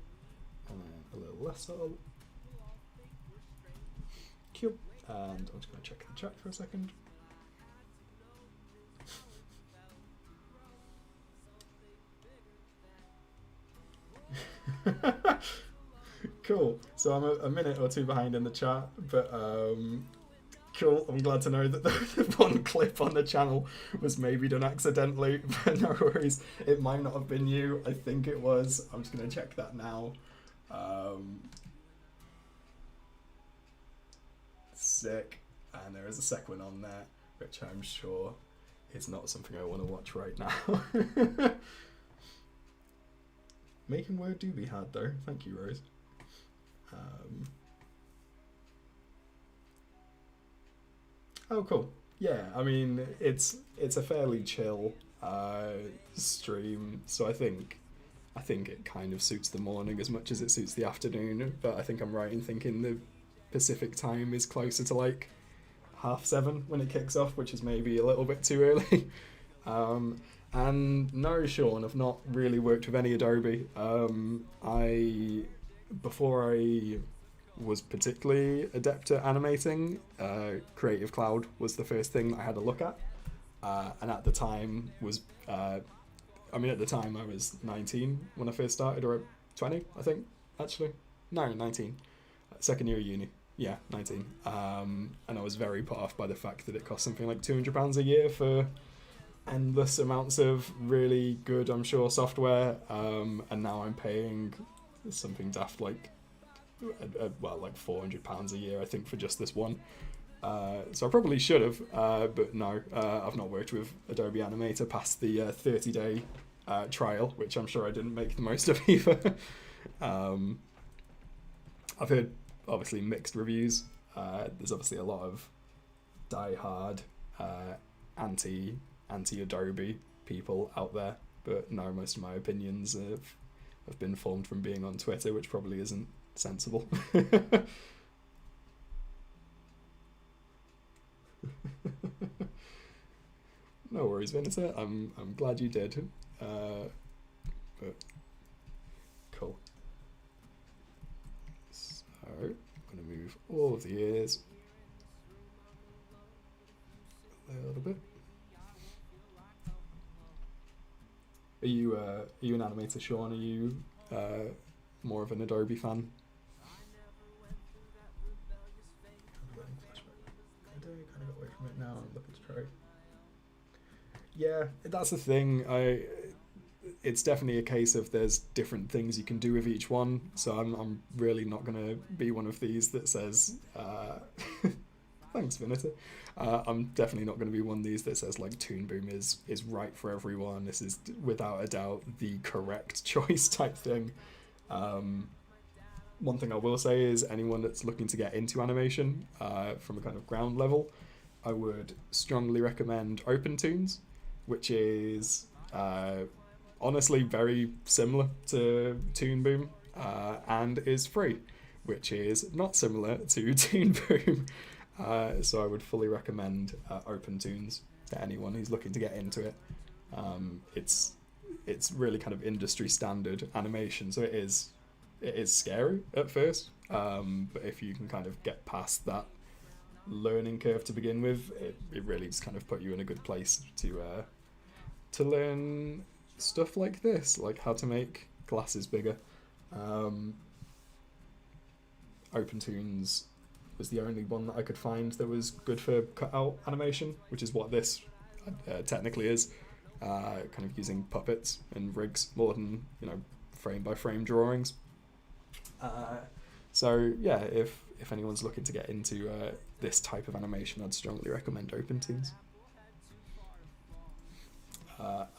and then a little less subtle. Cute. And I'm just going to check the chat for a second. Cool. So I'm a minute or two behind in the chat, but cool. I'm glad to know that the one clip on the channel was maybe done accidentally, but no worries. It might not have been you. I think it was. I'm just going to check that now. Sick. And there is a second one on there, which I'm sure is not something I want to watch right now. Making word do be hard though. Thank you, Rose. Oh, cool. Yeah, I mean, it's a fairly chill stream, so I think it kind of suits the morning as much as it suits the afternoon. But I think I'm right in thinking the Pacific time is closer to like 7:30 when it kicks off, which is maybe a little bit too early. And no, Sean, I've not really worked with any Adobe. Before I was particularly adept at animating, Creative Cloud was the first thing that I had to look at. And at the time was, at the time I was 19 when I first started, or 20, I think, actually. No, 19. Second year of uni. Yeah, 19. And I was very put off by the fact that it cost something like £200 a year for endless amounts of really good, I'm sure, software. And now I'm paying something daft like well, like £400 a year, I think, for just this one. So I probably should have, but no, I've not worked with Adobe Animator past the 30-day trial, which I'm sure I didn't make the most of either. I've heard, obviously, mixed reviews. There's obviously a lot of die-hard, anti-Adobe people out there, but no, most of my opinions have been formed from being on Twitter, which probably isn't sensible. No worries, Vinegar. I'm glad you did. But cool. So I'm gonna move all of the ears a little bit. Are you an animator, Sean? Are you more of an Adobe fan? I kind of got away from it now. I'm looking to try. Yeah, that's the thing. It's definitely a case of there's different things you can do with each one. So I'm really not gonna be one of these that says, thanks, Vinita. I'm definitely not going to be one of these that says like Toon Boom is right for everyone. This is without a doubt the correct choice type thing. One thing I will say is anyone that's looking to get into animation from a kind of ground level, I would strongly recommend OpenToons, which is honestly very similar to Toon Boom and is free, which is not similar to Toon Boom. So I would fully recommend OpenToons to anyone who's looking to get into it. It's really kind of industry standard animation, so it is scary at first, but if you can kind of get past that learning curve to begin with, it really just kind of put you in a good place to learn stuff like this, like how to make glasses bigger. OpenToons was the only one that I could find that was good for cutout animation, which is what this technically is, kind of using puppets and rigs more than, frame by frame drawings. So yeah, if anyone's looking to get into this type of animation, I'd strongly recommend OpenToons.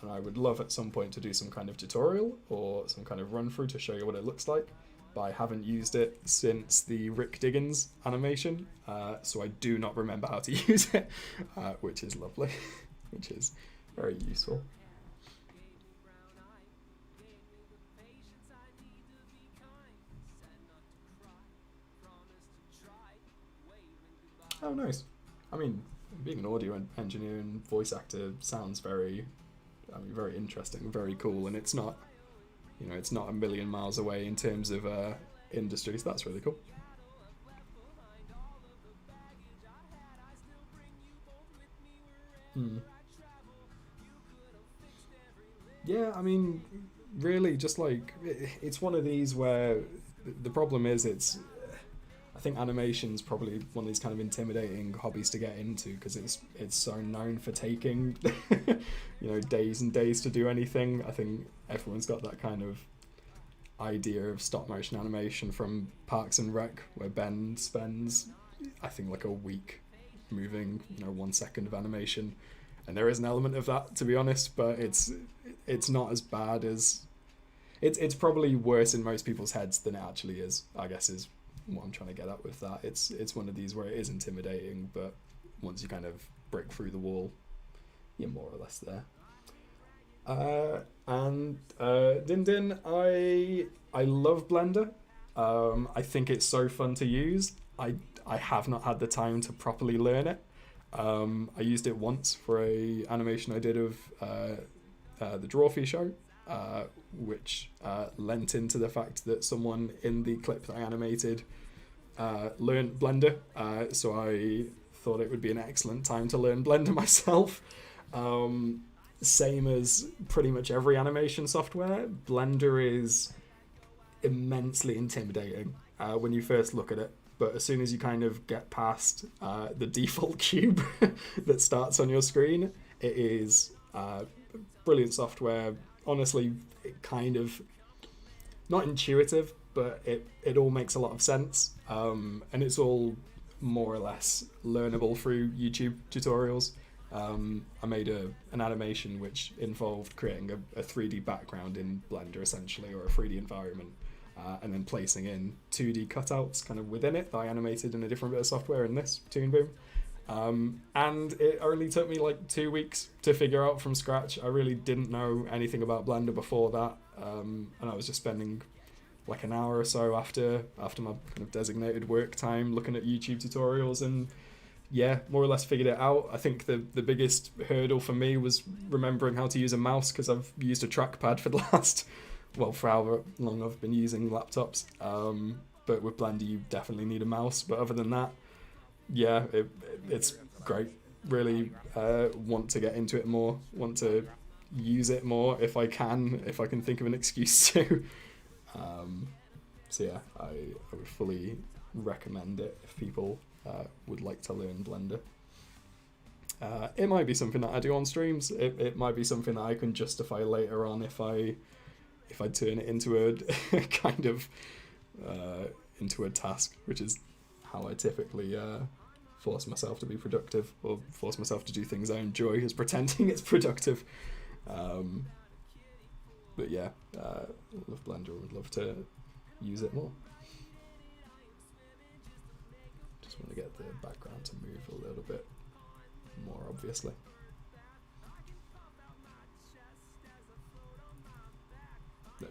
And I would love at some point to do some kind of tutorial or some kind of run through to show you what it looks like, but I haven't used it since the Rick Diggins animation, so I do not remember how to use it, which is lovely, which is very useful. Oh, nice. I mean, being an audio engineer and voice actor sounds very interesting, very cool, and it's not, it's not a million miles away in terms of industry, so that's really cool. Yeah, I mean, really, just like, it's one of these where the problem is I think animation's probably one of these kind of intimidating hobbies to get into because it's so known for taking, days and days to do anything. I think everyone's got that kind of idea of stop motion animation from Parks and Rec, where Ben spends, I think, like a week moving, 1 second of animation, and there is an element of that, to be honest, but it's not as bad as it's probably worse in most people's heads than it actually is, I guess, is what I'm trying to get at with that. It's one of these where it is intimidating, but once you kind of break through the wall, you're more or less there. And Din Din, I love Blender. I think it's so fun to use. I have not had the time to properly learn it. I used it once for a animation I did of the Drawfee show, which lent into the fact that someone in the clip that I animated learned Blender, so I thought it would be an excellent time to learn Blender myself. Same as pretty much every animation software, Blender is immensely intimidating when you first look at it, but as soon as you kind of get past the default cube that starts on your screen, it is brilliant software. Honestly, it kind of, not intuitive, but it all makes a lot of sense, and it's all more or less learnable through YouTube tutorials. I made an animation which involved creating a 3D background in Blender, essentially, or a 3D environment, and then placing in 2D cutouts kind of within it that I animated in a different bit of software in this, Toon Boom. And it only took me like 2 weeks to figure out from scratch. I really didn't know anything about Blender before that, and I was just spending like an hour or so after my kind of designated work time looking at YouTube tutorials, and yeah, more or less figured it out. I think the biggest hurdle for me was remembering how to use a mouse, because I've used a trackpad for the last, well, for however long I've been using laptops. But with Blender, you definitely need a mouse. But other than that, yeah, it's great. Really want to get into it more, want to use it more if I can think of an excuse to. So yeah, I would fully recommend it if people would like to learn Blender. It might be something that I do on streams. It might be something that I can justify later on if I turn it into a kind of into a task, which is how I typically force myself to be productive, or force myself to do things I enjoy as pretending it's productive. But yeah, love Blender, would love to use it more. Just want to get the background to move a little bit more, obviously. There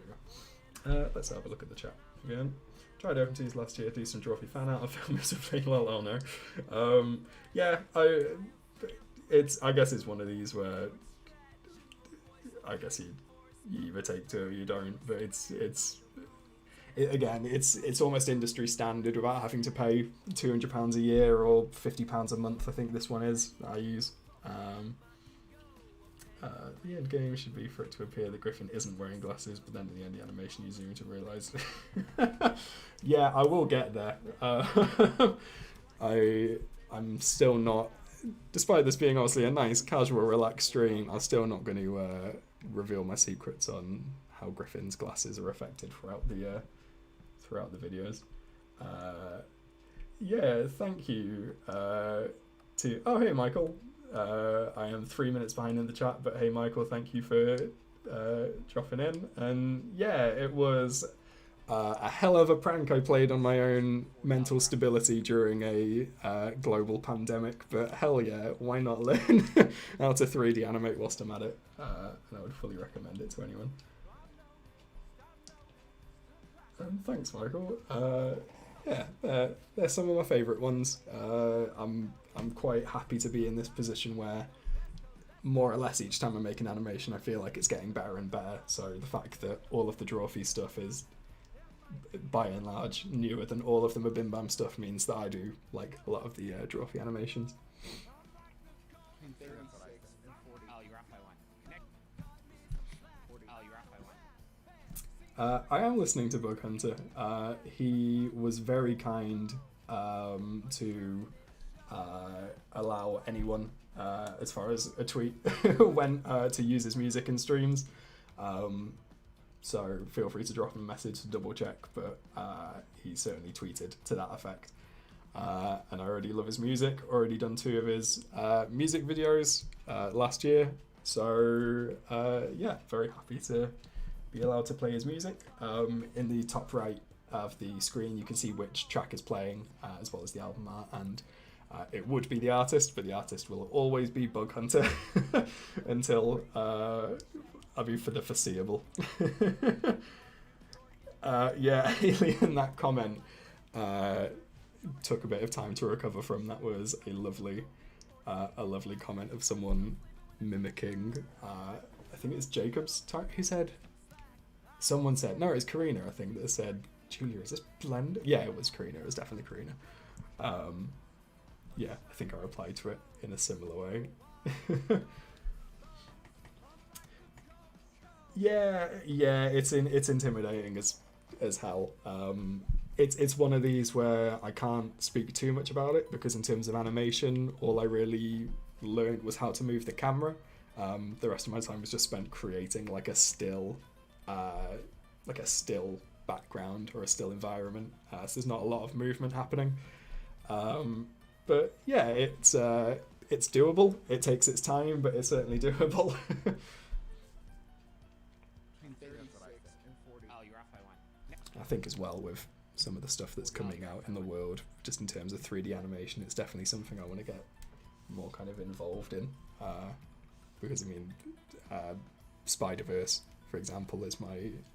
we go. Let's have a look at the chat again. Tried OpenTees last year, decent trophy fan out of film is a plain lol, oh no. Yeah, I guess it's one of these where I guess you either take two or you don't, but it's almost industry standard without having to pay £200 a year or £50 a month. I think this one is that I use. The end game should be for it to appear that Griffin isn't wearing glasses, but then in the end the animation you zoom to realise. Yeah, I will get there. I'm still not, despite this being obviously a nice casual relaxed stream, I'm still not going to reveal my secrets on how Griffin's glasses are affected throughout the videos. Yeah, thank you to, oh hey Michael, I am 3 minutes behind in the chat, but hey Michael, thank you for dropping in. And yeah, it was a hell of a prank I played on my own mental stability during a global pandemic, but hell yeah, why not learn how to 3D animate whilst I'm at it, and I would fully recommend it to anyone. Thanks Michael. Yeah, they're some of my favourite ones. I'm quite happy to be in this position where more or less each time I make an animation I feel like it's getting better and better, so the fact that all of the Drawfee stuff is by and large newer than all of the MBMBaM stuff means that I do like a lot of the Drawfee animations. Between 36 and 40. Oh, you're off by one. Nick. Oh, you're off by one. I am listening to Bug Hunter. He was very kind to allow anyone, as far as a tweet went, to use his music in streams. So feel free to drop him a message to double check, but he certainly tweeted to that effect. And I already love his music, already done 2 of his music videos last year. So yeah, very happy to be allowed to play his music. In the top right of the screen you can see which track is playing, as well as the album art, and it would be the artist, but the artist will always be Bug Hunter until for the foreseeable. Yeah, Alien, that comment took a bit of time to recover from. That was a lovely comment of someone mimicking, I think it's Jacob's who said, someone said, no, it's Karina, I think, that said, Julia, is this Blender? Yeah, it was Karina, it was definitely Karina. Yeah, I think I replied to it in a similar way. Yeah, it's intimidating as hell. It's one of these where I can't speak too much about it, because in terms of animation, all I really learned was how to move the camera. The rest of my time was just spent creating like a still background or a still environment, so there's not a lot of movement happening. But yeah, it's doable. It takes its time, but it's certainly doable. Between 36 and 40. Oh, you're off by one. I think as well with some of the stuff that's coming out in the world, just in terms of 3D animation, it's definitely something I want to get more kind of involved in. Because I mean, Spider-Verse, for example, is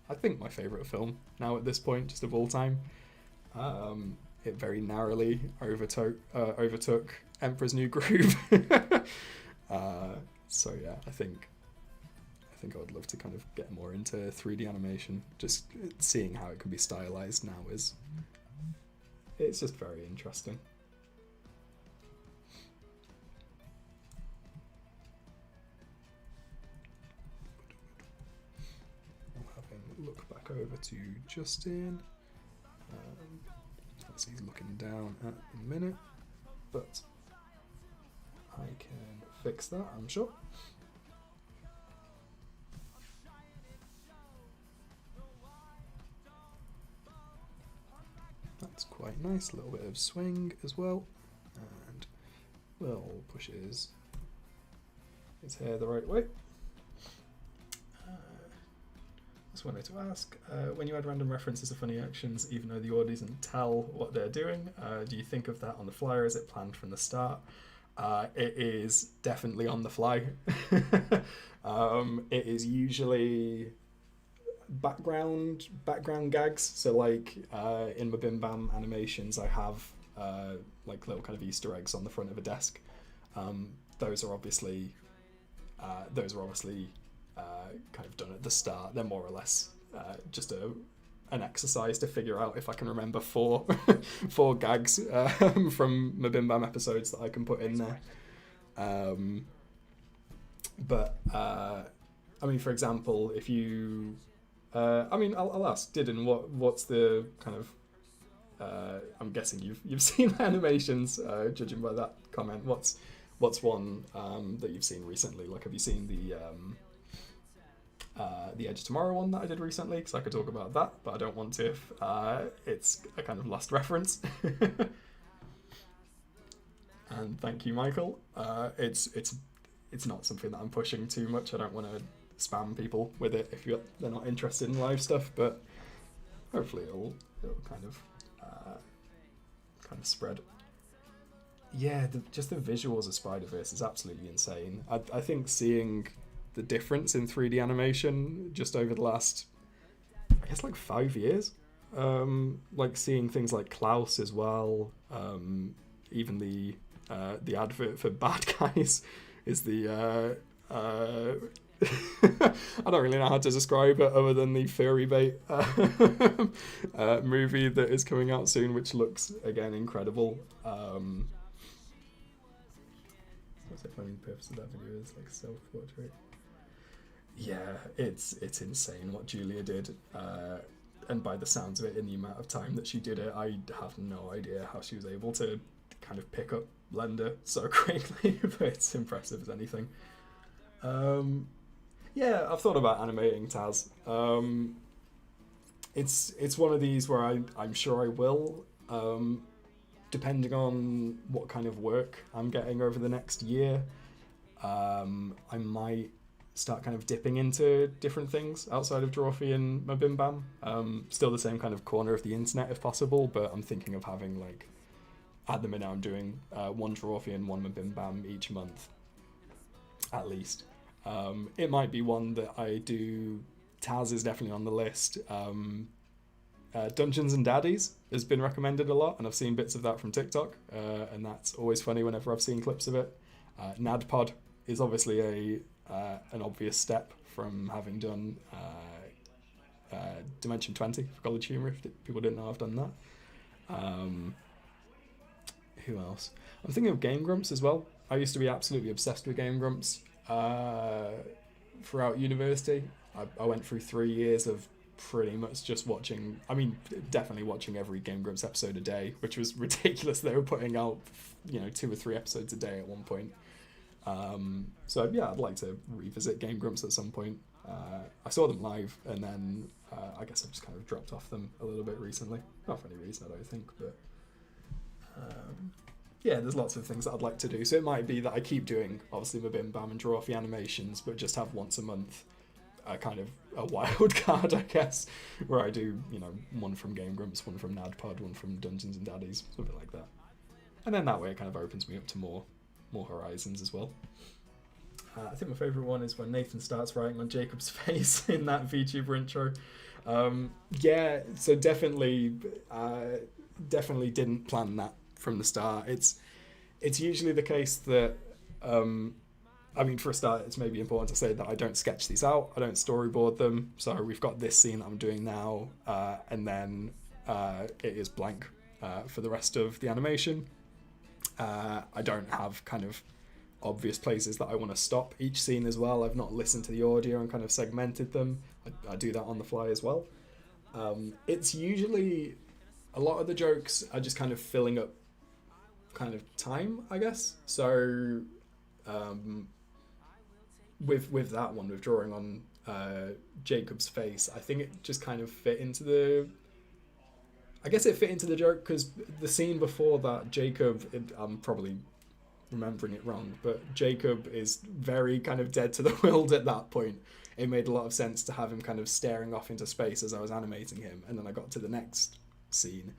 I think my favourite film now at this point, just of all time. It very narrowly overtook Emperor's New Groove. So yeah, I think I would love to kind of get more into 3D animation. Just seeing how it can be stylized now it's just very interesting. Having a look back over to Justin. So he's looking down at the minute, but I can fix that, I'm sure. That's quite nice, a little bit of swing as well, and we'll push his hair the right way. Just wanted to ask, when you add random references to funny actions, even though the audience doesn't tell what they're doing, do you think of that on the fly, or is it planned from the start? It is definitely on the fly. It is usually background gags. So like in my BIMBAM animations, I have like little kind of Easter eggs on the front of a desk. Those are obviously kind of done at the start. They're more or less just an exercise to figure out if I can remember four gags from my BIMBAM episodes that I can put in there. But I mean, for example, if you I'll ask Didden, what's the kind of I'm guessing you've seen animations, judging by that comment. What's one that you've seen recently? Like, have you seen the Edge of Tomorrow one that I did recently? Because I could talk about that, but I don't want to if it's a kind of lost reference. And thank you, Michael. It's not something that I'm pushing too much. I don't want to spam people with it if they're not interested in live stuff, but hopefully it'll kind of spread. Yeah, just the visuals of Spider-Verse is absolutely insane. I think seeing the difference in 3D animation just over the last, I guess, like 5 years, like seeing things like Klaus as well, even the advert for Bad Guys is the I don't really know how to describe it other than the furry bait movie that is coming out soon, which looks again incredible. What's the purpose of that video is like self-portrait. Yeah, it's insane what Julia did, and by the sounds of it, in the amount of time that she did it, I have no idea how she was able to kind of pick up Blender so quickly, but it's impressive as anything. Yeah, I've thought about animating Taz. It's one of these where I'm sure I will, depending on what kind of work I'm getting over the next year. I might start kind of dipping into different things outside of Drawfee and my BIMBAM. Still the same kind of corner of the internet if possible, but I'm thinking of having, like, at the minute I'm doing one Drawfee and one my BIMBAM each month, at least. It might be one that I do. Taz is definitely on the list. Dungeons and Daddies has been recommended a lot, and I've seen bits of that from TikTok, and that's always funny whenever I've seen clips of it. NADPOD is obviously an obvious step from having done Dimension 20 for College Humor, if people didn't know I've done that. Who else? I'm thinking of Game Grumps as well. I used to be absolutely obsessed with Game Grumps throughout university. I went through 3 years of pretty much just watching, definitely watching every Game Grumps episode a day, which was ridiculous. They were putting out, 2 or 3 episodes a day at one point. So yeah, I'd like to revisit Game Grumps at some point. I saw them live, and then I guess I've just kind of dropped off them a little bit recently. Not for any reason, I don't think, but yeah, there's lots of things that I'd like to do. So it might be that I keep doing, obviously, MBMBaM and draw off the animations, but just have once a month kind of a wild card, I guess, where I do, you know, one from Game Grumps, one from NADPod, one from Dungeons and Daddies, something like that. And then that way it kind of opens me up to more horizons as well. I think my favourite one is when Nathan starts writing on Jacob's face in that VTuber intro. Yeah, so definitely didn't plan that from the start. It's usually the case that I mean, for a start, it's maybe important to say that I don't sketch these out. I don't storyboard them. So we've got this scene that I'm doing now, and then it is blank for the rest of the animation. I don't have kind of obvious places that I want to stop each scene as well. I've not listened to the audio and kind of segmented them. I do that on the fly as well. It's usually, a lot of the jokes are just kind of filling up kind of time, I guess. So with that one, with drawing on Jacob's face, I think it just kind of fit into the... I guess it fit into the joke because the scene before that, Jacob, I'm probably remembering it wrong, but Jacob is very kind of dead to the world at that point. It made a lot of sense to have him kind of staring off into space as I was animating him, and then I got to the next scene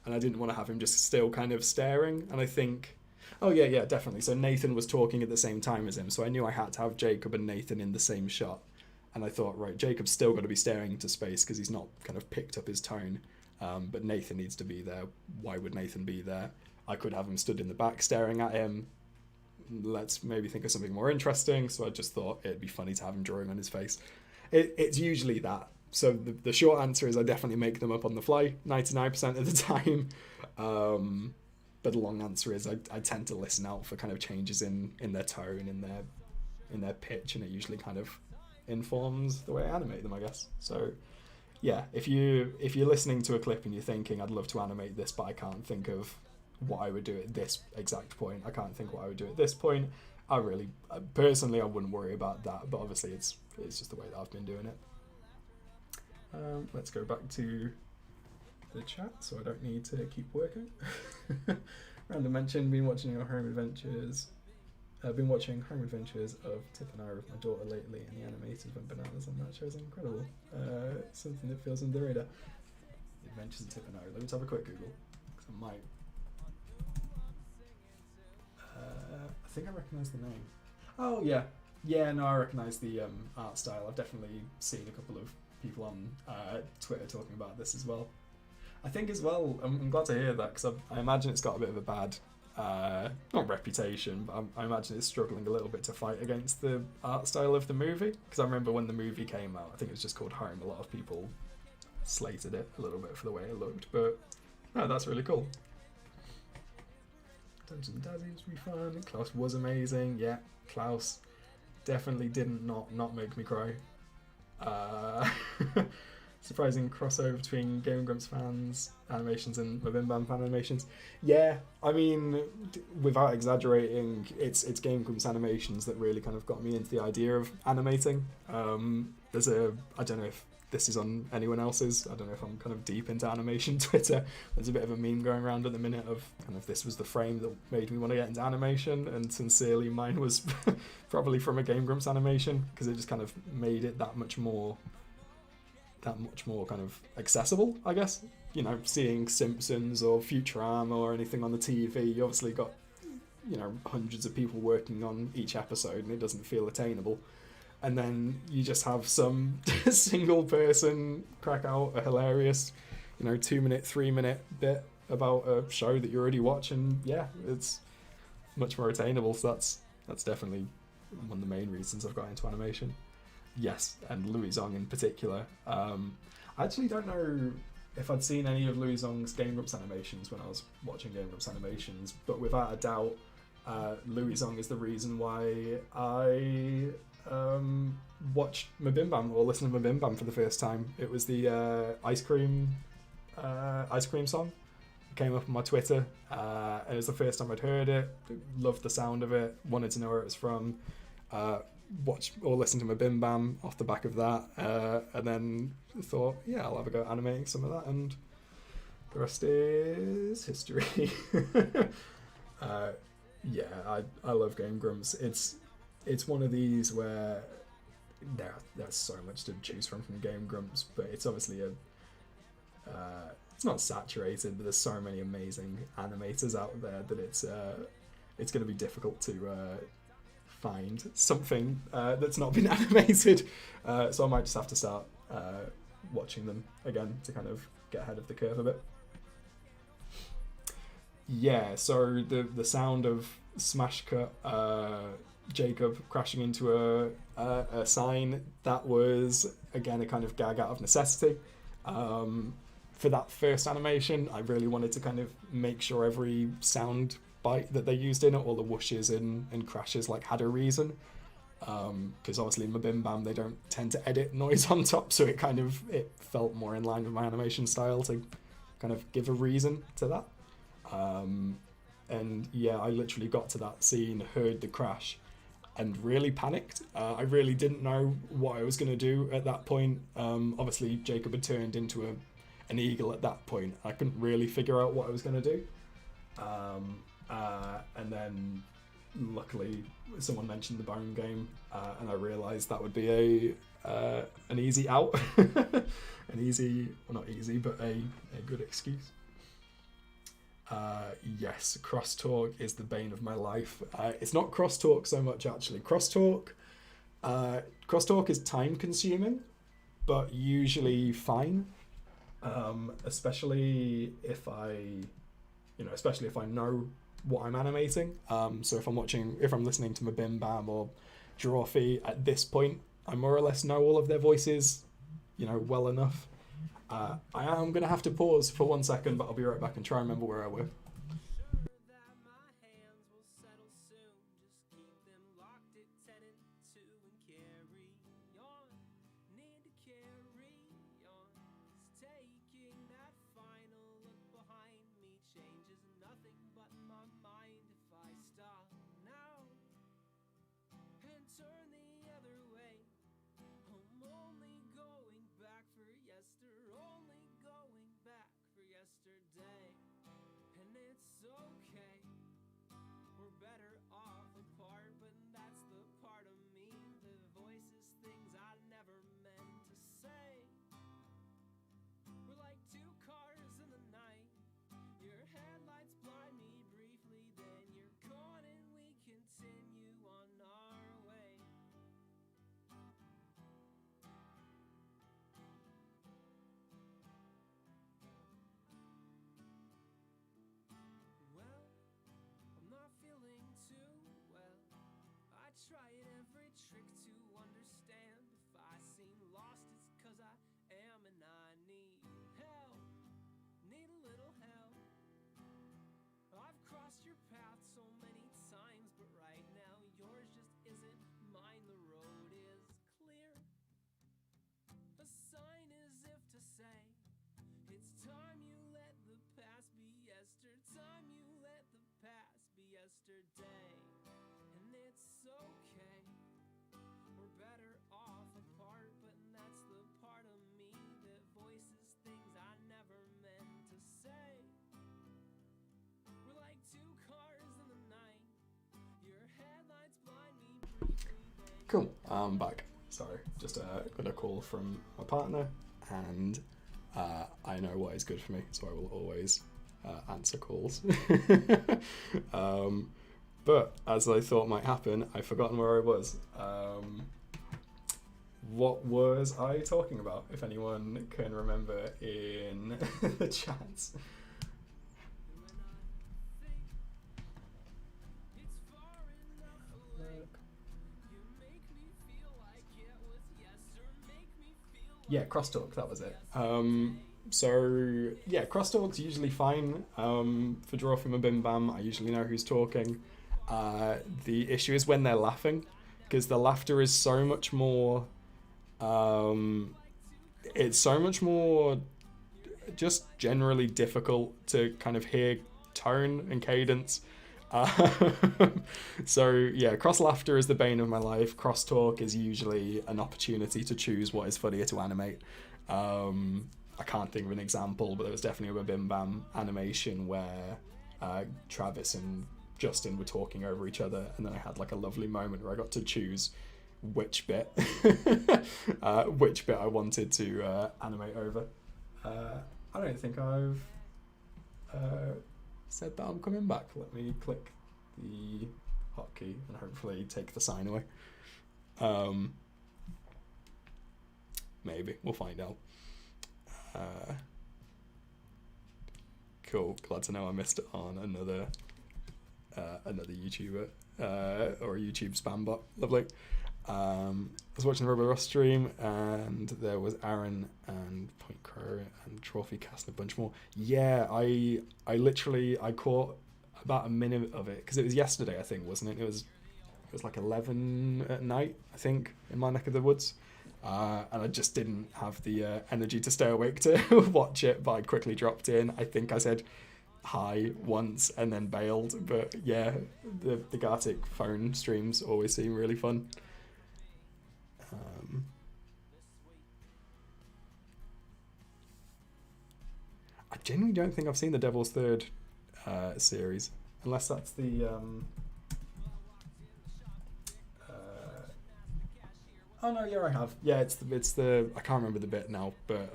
and I didn't want to have him just still kind of staring, and I think, oh yeah, definitely. So Nathan was talking at the same time as him, so I knew I had to have Jacob and Nathan in the same shot, and I thought, right, Jacob's still got to be staring into space because he's not kind of picked up his tone. But Nathan needs to be there. Why would Nathan be there? I could have him stood in the back staring at him. Let's maybe think of something more interesting. So I just thought it'd be funny to have him drawing on his face. It's usually that. So the short answer is I definitely make them up on the fly 99% of the time. But the long answer is I tend to listen out for kind of changes in their tone, in their pitch, and it usually kind of informs the way I animate them, I guess. So yeah, if you're listening to a clip and you're thinking, I'd love to animate this, but I can't think of what I would do at this exact point, I can't think what I would do at this point, personally, I wouldn't worry about that, but obviously it's just the way that I've been doing it. Let's go back to the chat, so I don't need to keep working. Random mention, been watching your home adventures. I've been watching Home Adventures of Tip and I with my daughter lately, and the animators went bananas on that show. Is incredible. Something that feels under the radar. The Adventures of Tip and I. Let me just have a quick Google, because I might. I think I recognise the name. Oh yeah, no, I recognise the art style. I've definitely seen a couple of people on Twitter talking about this as well. I think as well, I'm glad to hear that, because I imagine it's got a bit of a bad. Not reputation, but I imagine it's struggling a little bit to fight against the art style of the movie, because I remember when the movie came out, I think it was just called Home, a lot of people slated it a little bit for the way it looked, but no, that's really cool. Dungeons and Daddies was really fun. Klaus was amazing. Yeah, Klaus definitely didn't not make me cry. Surprising crossover between Game Grumps fans animations and MBMBaM fan animations. Yeah, I mean, without exaggerating, it's Game Grumps animations that really kind of got me into the idea of animating. I don't know if this is on anyone else's, I don't know if I'm kind of deep into animation Twitter. There's a bit of a meme going around at the minute of kind of this was the frame that made me want to get into animation, and sincerely mine was probably from a Game Grumps animation, because it just kind of made it that much more kind of accessible, I guess. You know, seeing Simpsons or Futurama or anything on the TV, you obviously got, you know, hundreds of people working on each episode, and it doesn't feel attainable. And then you just have some single person crack out a hilarious, you know, 2-minute, 3-minute bit about a show that you already watch, and yeah, it's much more attainable. So that's definitely one of the main reasons I've got into animation. Yes, and Louis Zong in particular. I actually don't know if I'd seen any of Louis Zong's Game Grumps animations when I was watching Game Grumps animations, but without a doubt, Louis Zong is the reason why I watched MBMBaM, or listened to MBMBaM for the first time. It was the ice cream song. It came up on my Twitter, and it was the first time I'd heard it. Loved the sound of it. Wanted to know where it was from. watch or listen to MBMBaM off the back of that, and then thought, yeah, I'll have a go at animating some of that, and the rest is history. Yeah, I love Game Grumps. It's one of these where there's so much to choose from Game Grumps, but it's obviously it's not saturated, but there's so many amazing animators out there that it's going to be difficult to find something that's not been animated. So I might just have to start watching them again to kind of get ahead of the curve a bit. Yeah, so the sound of smash cut, Jacob crashing into a sign, that was again a kind of gag out of necessity. For that first animation, I really wanted to kind of make sure every sound bite that they used in it, all the whooshes and crashes, like had a reason. Because obviously in MBMBaM they don't tend to edit noise on top, so it felt more in line with my animation style to kind of give a reason to that. And yeah, I literally got to that scene, heard the crash, and really panicked. I really didn't know what I was going to do at that point. Obviously Jacob had turned into an eagle at that point. I couldn't really figure out what I was going to do. And then luckily someone mentioned the bone game, and I realised that would be an easy out. An easy, well, not easy, but a good excuse. Yes, crosstalk is the bane of my life. It's not crosstalk so much, actually. Crosstalk is time consuming, but usually fine. Especially if I know what I'm animating. So if I'm listening to MBMBaM or Drawfee at this point, I more or less know all of their voices, well enough. I am going to have to pause for 1 second, but I'll be right back and try and remember where I were. Cool, I'm back. Sorry, just got a call from my partner, and I know what is good for me, so I will always answer calls. But as I thought might happen, I've forgotten where I was. What was I talking about? If anyone can remember in the chats. Yeah, crosstalk, that was it. So yeah, crosstalk's usually fine. For Draw from MBMBaM, I usually know who's talking. The issue is when they're laughing, because the laughter is so much more. It's so much more just generally difficult to kind of hear tone and cadence. So yeah, cross laughter is the bane of my life. Cross talk is usually an opportunity to choose what is funnier to animate. I can't think of an example, but there was definitely a MBMBaM animation where Travis and Justin were talking over each other, and then I had like a lovely moment where I got to choose which bit I wanted to animate over. I don't think I've said that I'm coming back. Let me click the hotkey and hopefully take the sign away. Maybe we'll find out. Cool. Glad to know I missed it on another YouTuber or a YouTube spam bot. Lovely. I was watching the Robo Ross stream, and there was Aaron and Point Crow and Trophy Cast and a bunch more. Yeah, I caught about a minute of it because it was yesterday, I think, wasn't it? It was like 11 at night, I think, in my neck of the woods. And I just didn't have the energy to stay awake to watch it, but I quickly dropped in. I think I said hi once and then bailed, but yeah, the Gartic phone streams always seem really fun. I genuinely don't think I've seen the Devil's Third series, unless that's the oh no, yeah, I have. Yeah, it's the I can't remember the bit now, but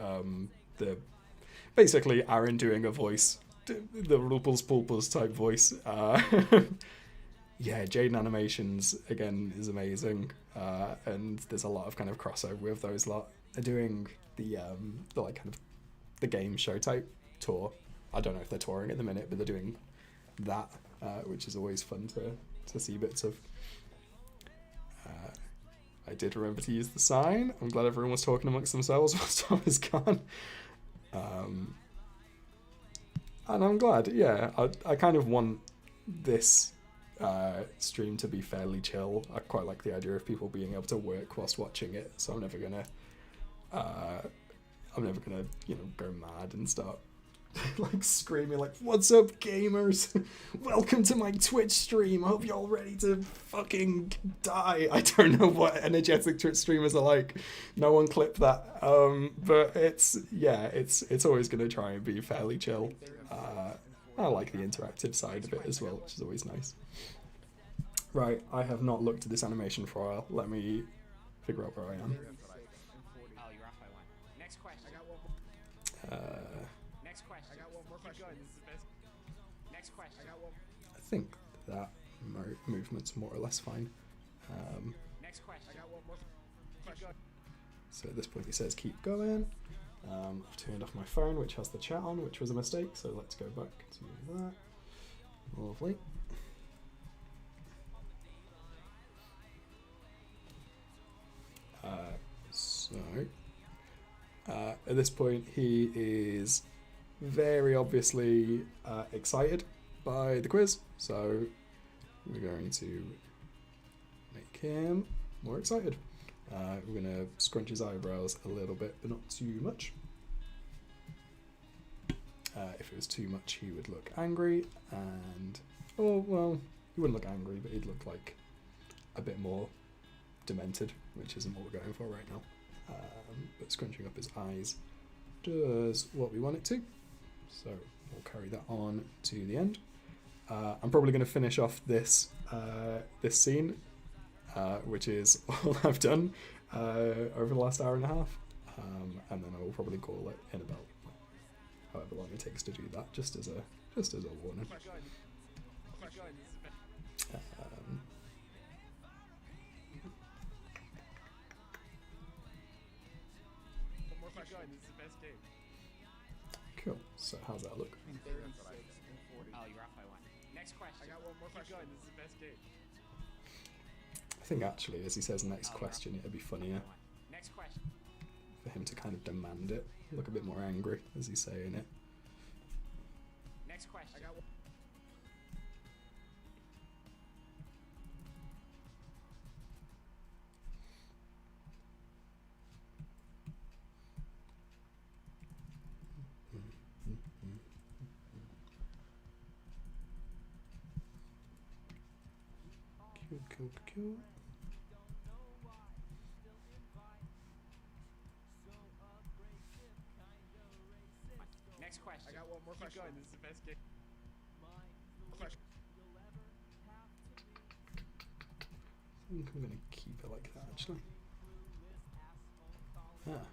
the basically Aaron doing a voice, the Ruples Pulples type voice. Yeah, Jaden Animations again is amazing, and there's a lot of kind of crossover with those lot. They're doing the like kind of the game show type tour. I don't know if they're touring at the minute, but they're doing that, which is always fun to see bits of. I did remember to use the sign. I'm glad everyone was talking amongst themselves whilst I was gone. And I'm glad, yeah. I kind of want this stream to be fairly chill. I quite like the idea of people being able to work whilst watching it, so I'm never gonna go mad and start like screaming like, "What's up, gamers? Welcome to my Twitch stream. I hope you're all ready to fucking die." I don't know what energetic Twitch streamers are like. No one clip that. But it's always gonna try and be fairly chill. I like the interactive side of it as well, which is always nice. Right, I have not looked at this animation for a while. Let me figure out where I am. Oh, you're off by one. Next question. Next question. I got one more question. This is the best. Next question. I got one. I think that movement's more or less fine. Next question. I got one more question. So at this point it says keep going. I've turned off my phone, which has the chat on, which was a mistake, so let's go back to that. Lovely. At this point he is very obviously excited by the quiz, so we're going to make him more excited. We're going to scrunch his eyebrows a little bit, but not too much. If it was too much, he would look angry, and oh well, he wouldn't look angry, but he'd look like a bit more demented, which isn't what we're going for right now. But scrunching up his eyes does what we want it to, so we'll carry that on to the end. I'm probably going to finish off this this scene, which is all I've done over the last hour and a half, and then I will probably call it in about however long it takes to do that, just as a warning. Cool. So how's that look? Oh, you're off by one. Next question. I got one more question. This is the best game. I think actually, as he says next question, it'd be funnier Next question. for him to kind of demand it, look a bit more angry as he's saying it. Next question. I got one. Cool. Next question. I got one more question. Keep going. This is the best game. Question. I think I'm going to keep it like that, actually. Ah,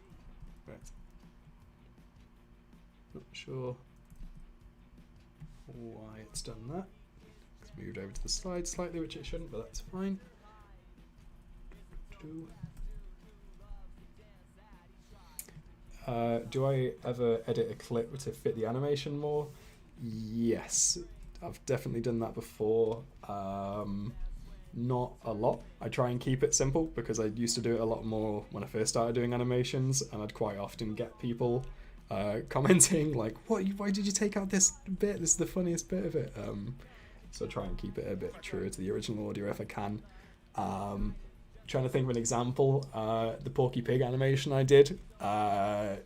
right. Not sure why it's done that. It's moved over to the side slightly, which it shouldn't, but that's fine. Do I ever edit a clip to fit the animation more? Yes, I've definitely done that before. Not a lot. I try and keep it simple because I used to do it a lot more when I first started doing animations, and I'd quite often get people commenting like, "What? Why did you take out this bit? This is the funniest bit of it." So I try and keep it a bit truer to the original audio if I can. Trying to think of an example. The Porky Pig animation I did. I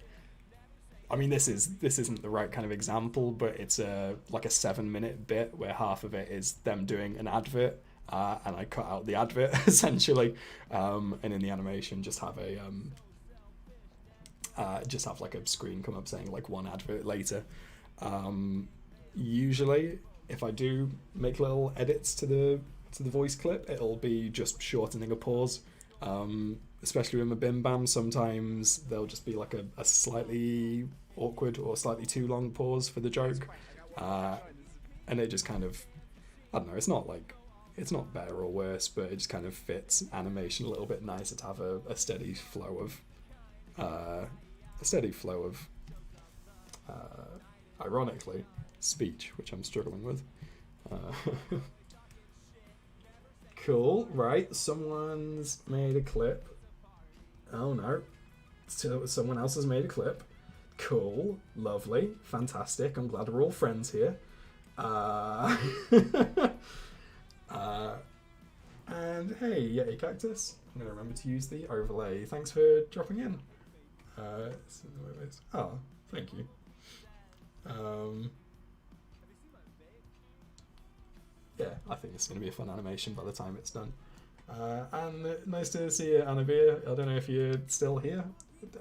mean, this isn't the right kind of example, but it's like a 7-minute bit where half of it is them doing an advert, and I cut out the advert essentially, and in the animation just have like a screen come up saying like one advert later. Usually, if I do make little edits to the voice clip, it'll be just shortening a pause. Especially with my MBMBaM, sometimes there'll just be like a slightly awkward or slightly too long pause for the joke, and it just kind of, I don't know, it's not better or worse, but it just kind of fits animation a little bit nicer to have a steady flow of ironically speech, which I'm struggling with. Cool, right, someone's made a clip. Oh no, so someone else has made a clip. Cool, lovely, fantastic, I'm glad we're all friends here. And hey, Yeti Cactus, I'm going to remember to use the overlay. Thanks for dropping in. Oh, thank you. Yeah, I think it's going to be a fun animation by the time it's done. And nice to see you, Annabia. I don't know if you're still here.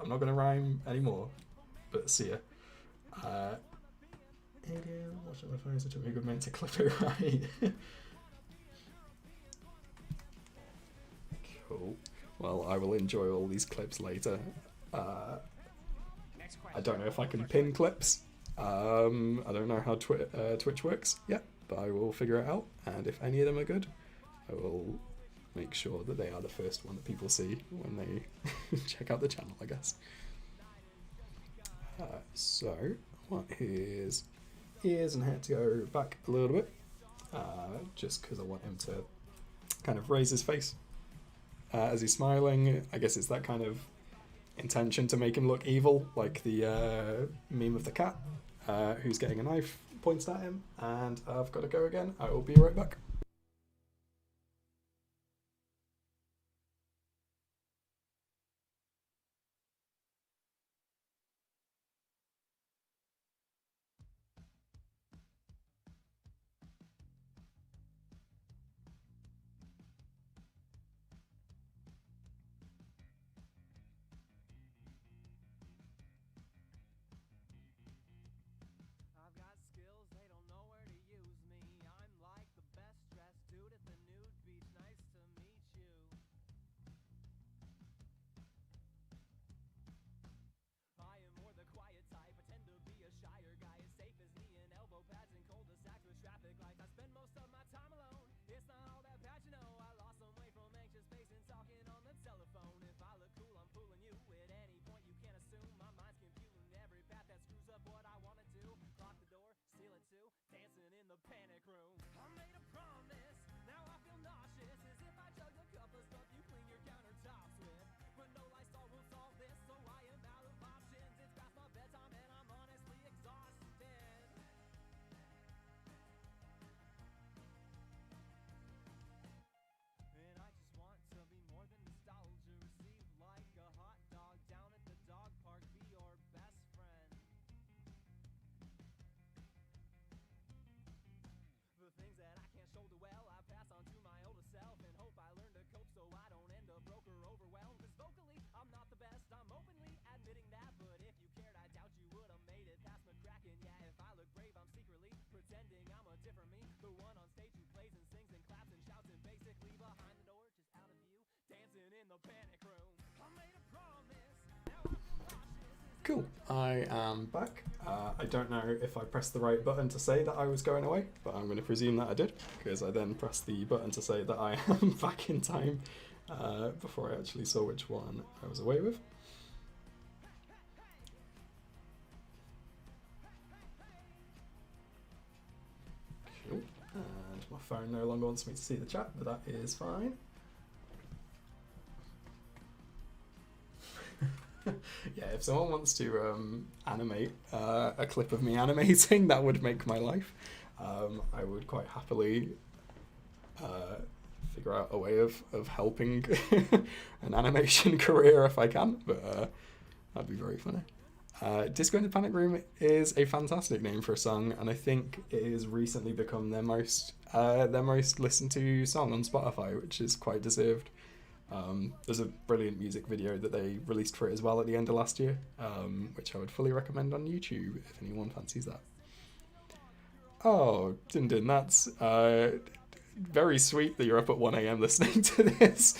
I'm not going to rhyme anymore, but see ya. Watching my phone, such a good meant to clip it right. Cool. Well, I will enjoy all these clips later. I don't know if I can pin clips. I don't know how Twitch works yet, but I will figure it out. And if any of them are good, I will make sure that they are the first one that people see when they check out the channel, I guess. So, what is ears and head to go back a little bit, just because I want him to kind of raise his face as he's smiling. I guess it's that kind of intention to make him look evil, like the meme of the cat who's getting a knife pointed at him. And I've got to go again. I will be right back. I've got skills, they don't know where to use me. I'm like the best Cool, I am back. I don't know if I pressed the right button to say that I was going away, but I'm going to presume that I did, because I then pressed the button to say that I am back in time before I actually saw which one I was away with. Cool, and my phone no longer wants me to see the chat, but that is fine. Yeah, if someone wants to animate a clip of me animating, that would make my life. I would quite happily figure out a way of helping an animation career if I can, but that'd be very funny. Disco in the Panic Room is a fantastic name for a song, and I think it has recently become their most listened to song on Spotify, which is quite deserved. There's a brilliant music video that they released for it as well at the end of last year, which I would fully recommend on YouTube if anyone fancies that. Oh, Din Din, that's very sweet that you're up at 1 AM listening to this.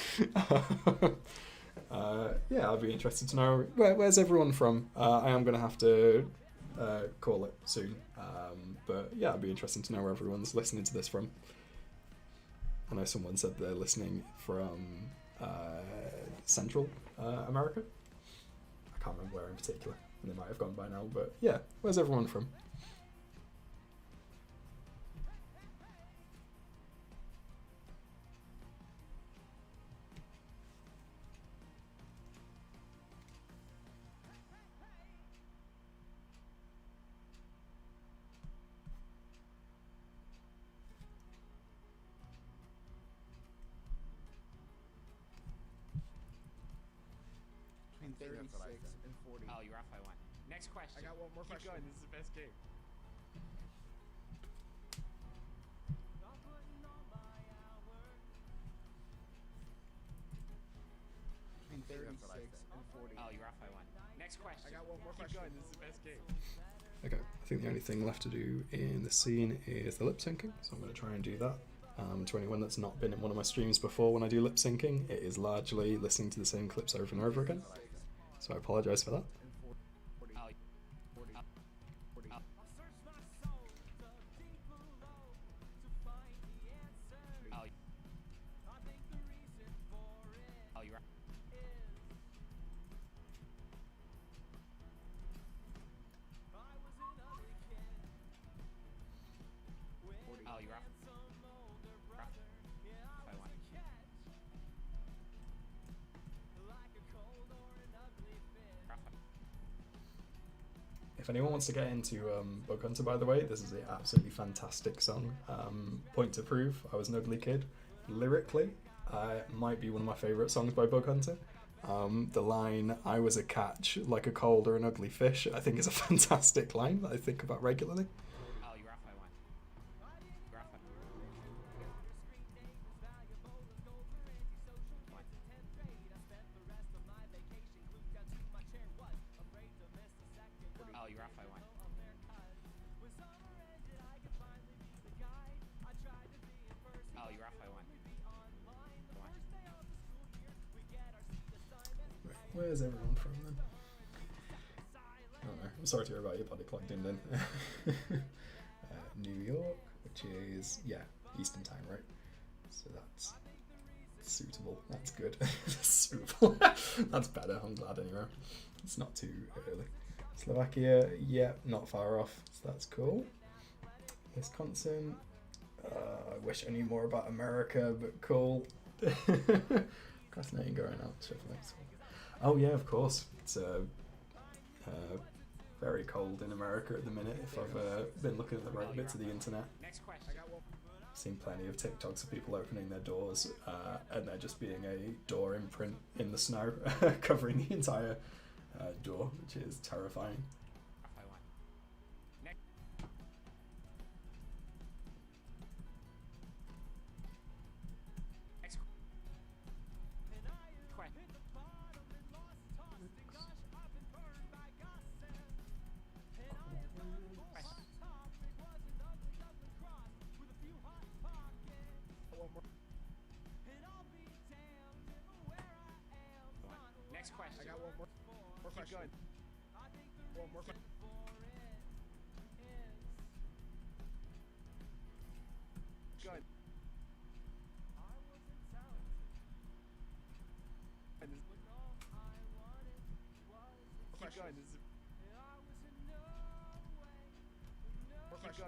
Yeah, I'd be interested to know where's everyone from. I am going to have to call it soon, but yeah, it'd be interesting to know where everyone's listening to this from. I know someone said they're listening from Central America. I can't remember where in particular, and they might have gone by now, but yeah, where's everyone from? Between 36 and 40. Oh, you're off by one. Next question. I got one more question. Keep going. This is the best game. Between 36 and 40. Oh, you're off by one. Next question. I got one more Keep question. going. This is the best game. Okay, I think the only thing left to do in the scene is the lip syncing, so I'm going to try and do that. To anyone that's not been in one of my streams before, when I do lip syncing, it is largely listening to the same clips over and over again, so I apologise for that. If anyone wants to get into Bug Hunter, by the way, this is an absolutely fantastic song. Point to prove, I was an ugly kid. Lyrically, it might be one of my favourite songs by Bug Hunter. The line, "I was a catch, like a cold or an ugly fish," I think is a fantastic line that I think about regularly. Oh, you're off by one. You're off by one. Oh, you're off by one. Oh, you're off by one. Right, where's everyone from then? I don't know. I'm sorry to hear about your body clock, Din Din. New York, which is, yeah, Eastern time, right? So that's suitable. That's good. Suitable. That's better. I'm glad anyway. It's not too early. Slovakia, yeah, not far off. So that's cool. Wisconsin. I wish I knew more about America, but cool. Fascinating going out. Oh yeah, of course. It's very cold in America at the minute. If I've been looking at the right bits of the internet. Next question. I've seen plenty of TikToks of people opening their doors and there just being a door imprint in the snow covering the entire door, which is terrifying. Off by one. Next. Next. Question. One more. I got one more question. One more question. Gun. Question.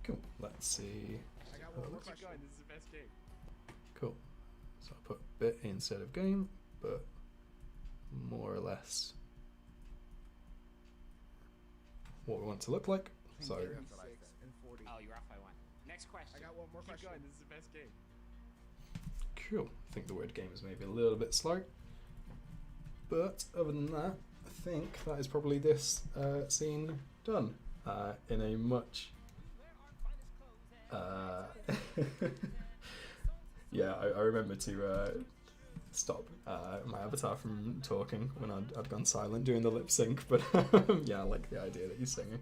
Cool. Let's see. I got one more question. This is the best game. Cool. So I put bit instead of game, but more or less what we want to look like. So 36 and 40. Oh, you're off by one. Next question. I got one more question. This is the best game. cool. I think the word game is maybe a little bit slow, but other than that, I think that is probably this scene done in a much yeah, I remember to stop my avatar from talking when I'd gone silent doing the lip sync, but yeah, I like the idea that he's singing.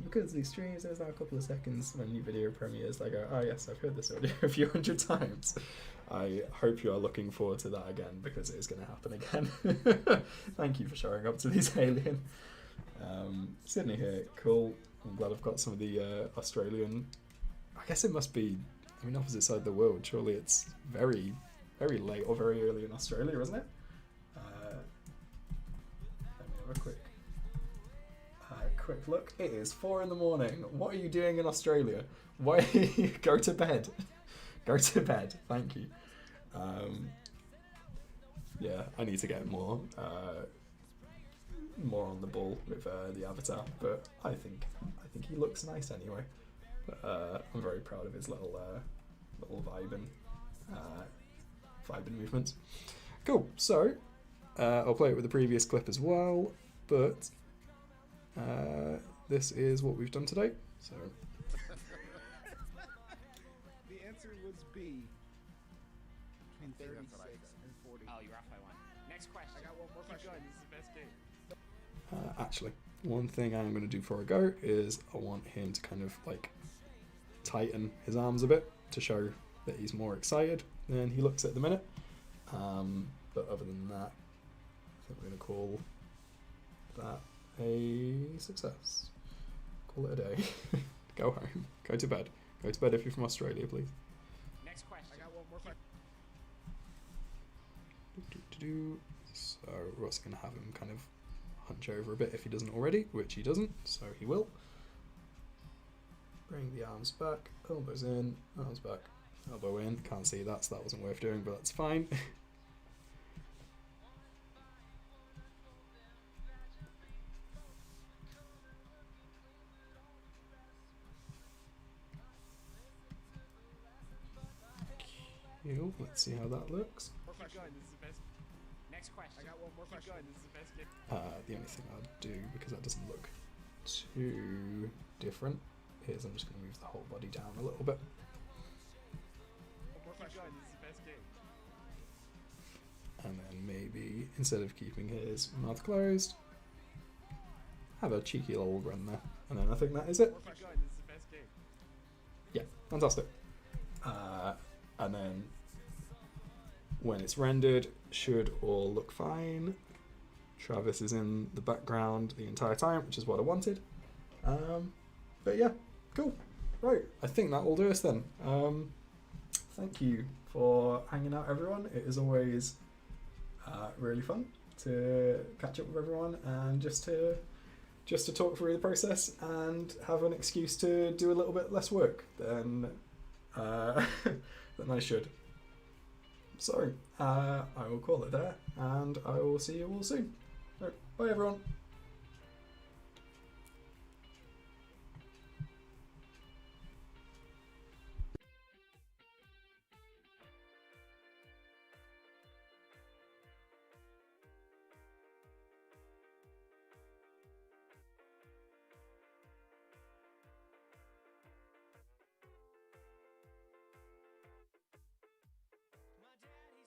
Because these streams, there's now a couple of seconds when new video premieres, I go, oh yes, I've heard this audio a few hundred times. I hope you are looking forward to that again, because it is going to happen again. Thank you for showing up to these Alien. Sydney here, cool. I'm glad I've got some of the Australian, I guess it must be, I mean, opposite side of the world, surely it's very, very late or very early in Australia, isn't it? Let me have a quick look. It is 4 in the morning. What are you doing in Australia? Why go to bed? Go to bed. Thank you. Yeah, I need to get more on the ball with the avatar, but I think he looks nice anyway. But, I'm very proud of his little vibing movements. Cool. So I'll play it with the previous clip as well, but this is what we've done today. So The answer was B. Between 36 and 40. Oh, you're off by one. Next question. I got one more question. This is the best game. actually, one thing I'm going to do before I go is I want him to kind of like tighten his arms a bit to show that he's more excited than he looks at the minute. But other than that, I think we're going to call that a success. Call it a day. Go home. Go to bed. Go to bed if you're from Australia, please. Next question. I got one more question. So we're also going to have him kind of hunch over a bit if he doesn't already, which he doesn't, so he will. Bring the arms back, elbows in, arms back, elbow in. Can't see that, so that wasn't worth doing, but that's fine. Cool. Let's see how that looks. More question. This is the best. Next question. I got one more question. This is the best game. The only thing I'll do, because that doesn't look too different, is I'm just going to move the whole body down a little bit. One more question. This is the best game. And then maybe, instead of keeping his mouth closed, have a cheeky little run there. And then I think that is it. More question. This is the best game. Yeah, fantastic. And then when it's rendered, should all look fine. Travis is in the background the entire time, which is what I wanted. But yeah, cool. Right, I think that will do us then. Thank you for hanging out, everyone. It is always really fun to catch up with everyone and just to talk through the process and have an excuse to do a little bit less work than than I should. So I will call it there, and I will see you all soon. Right, bye everyone.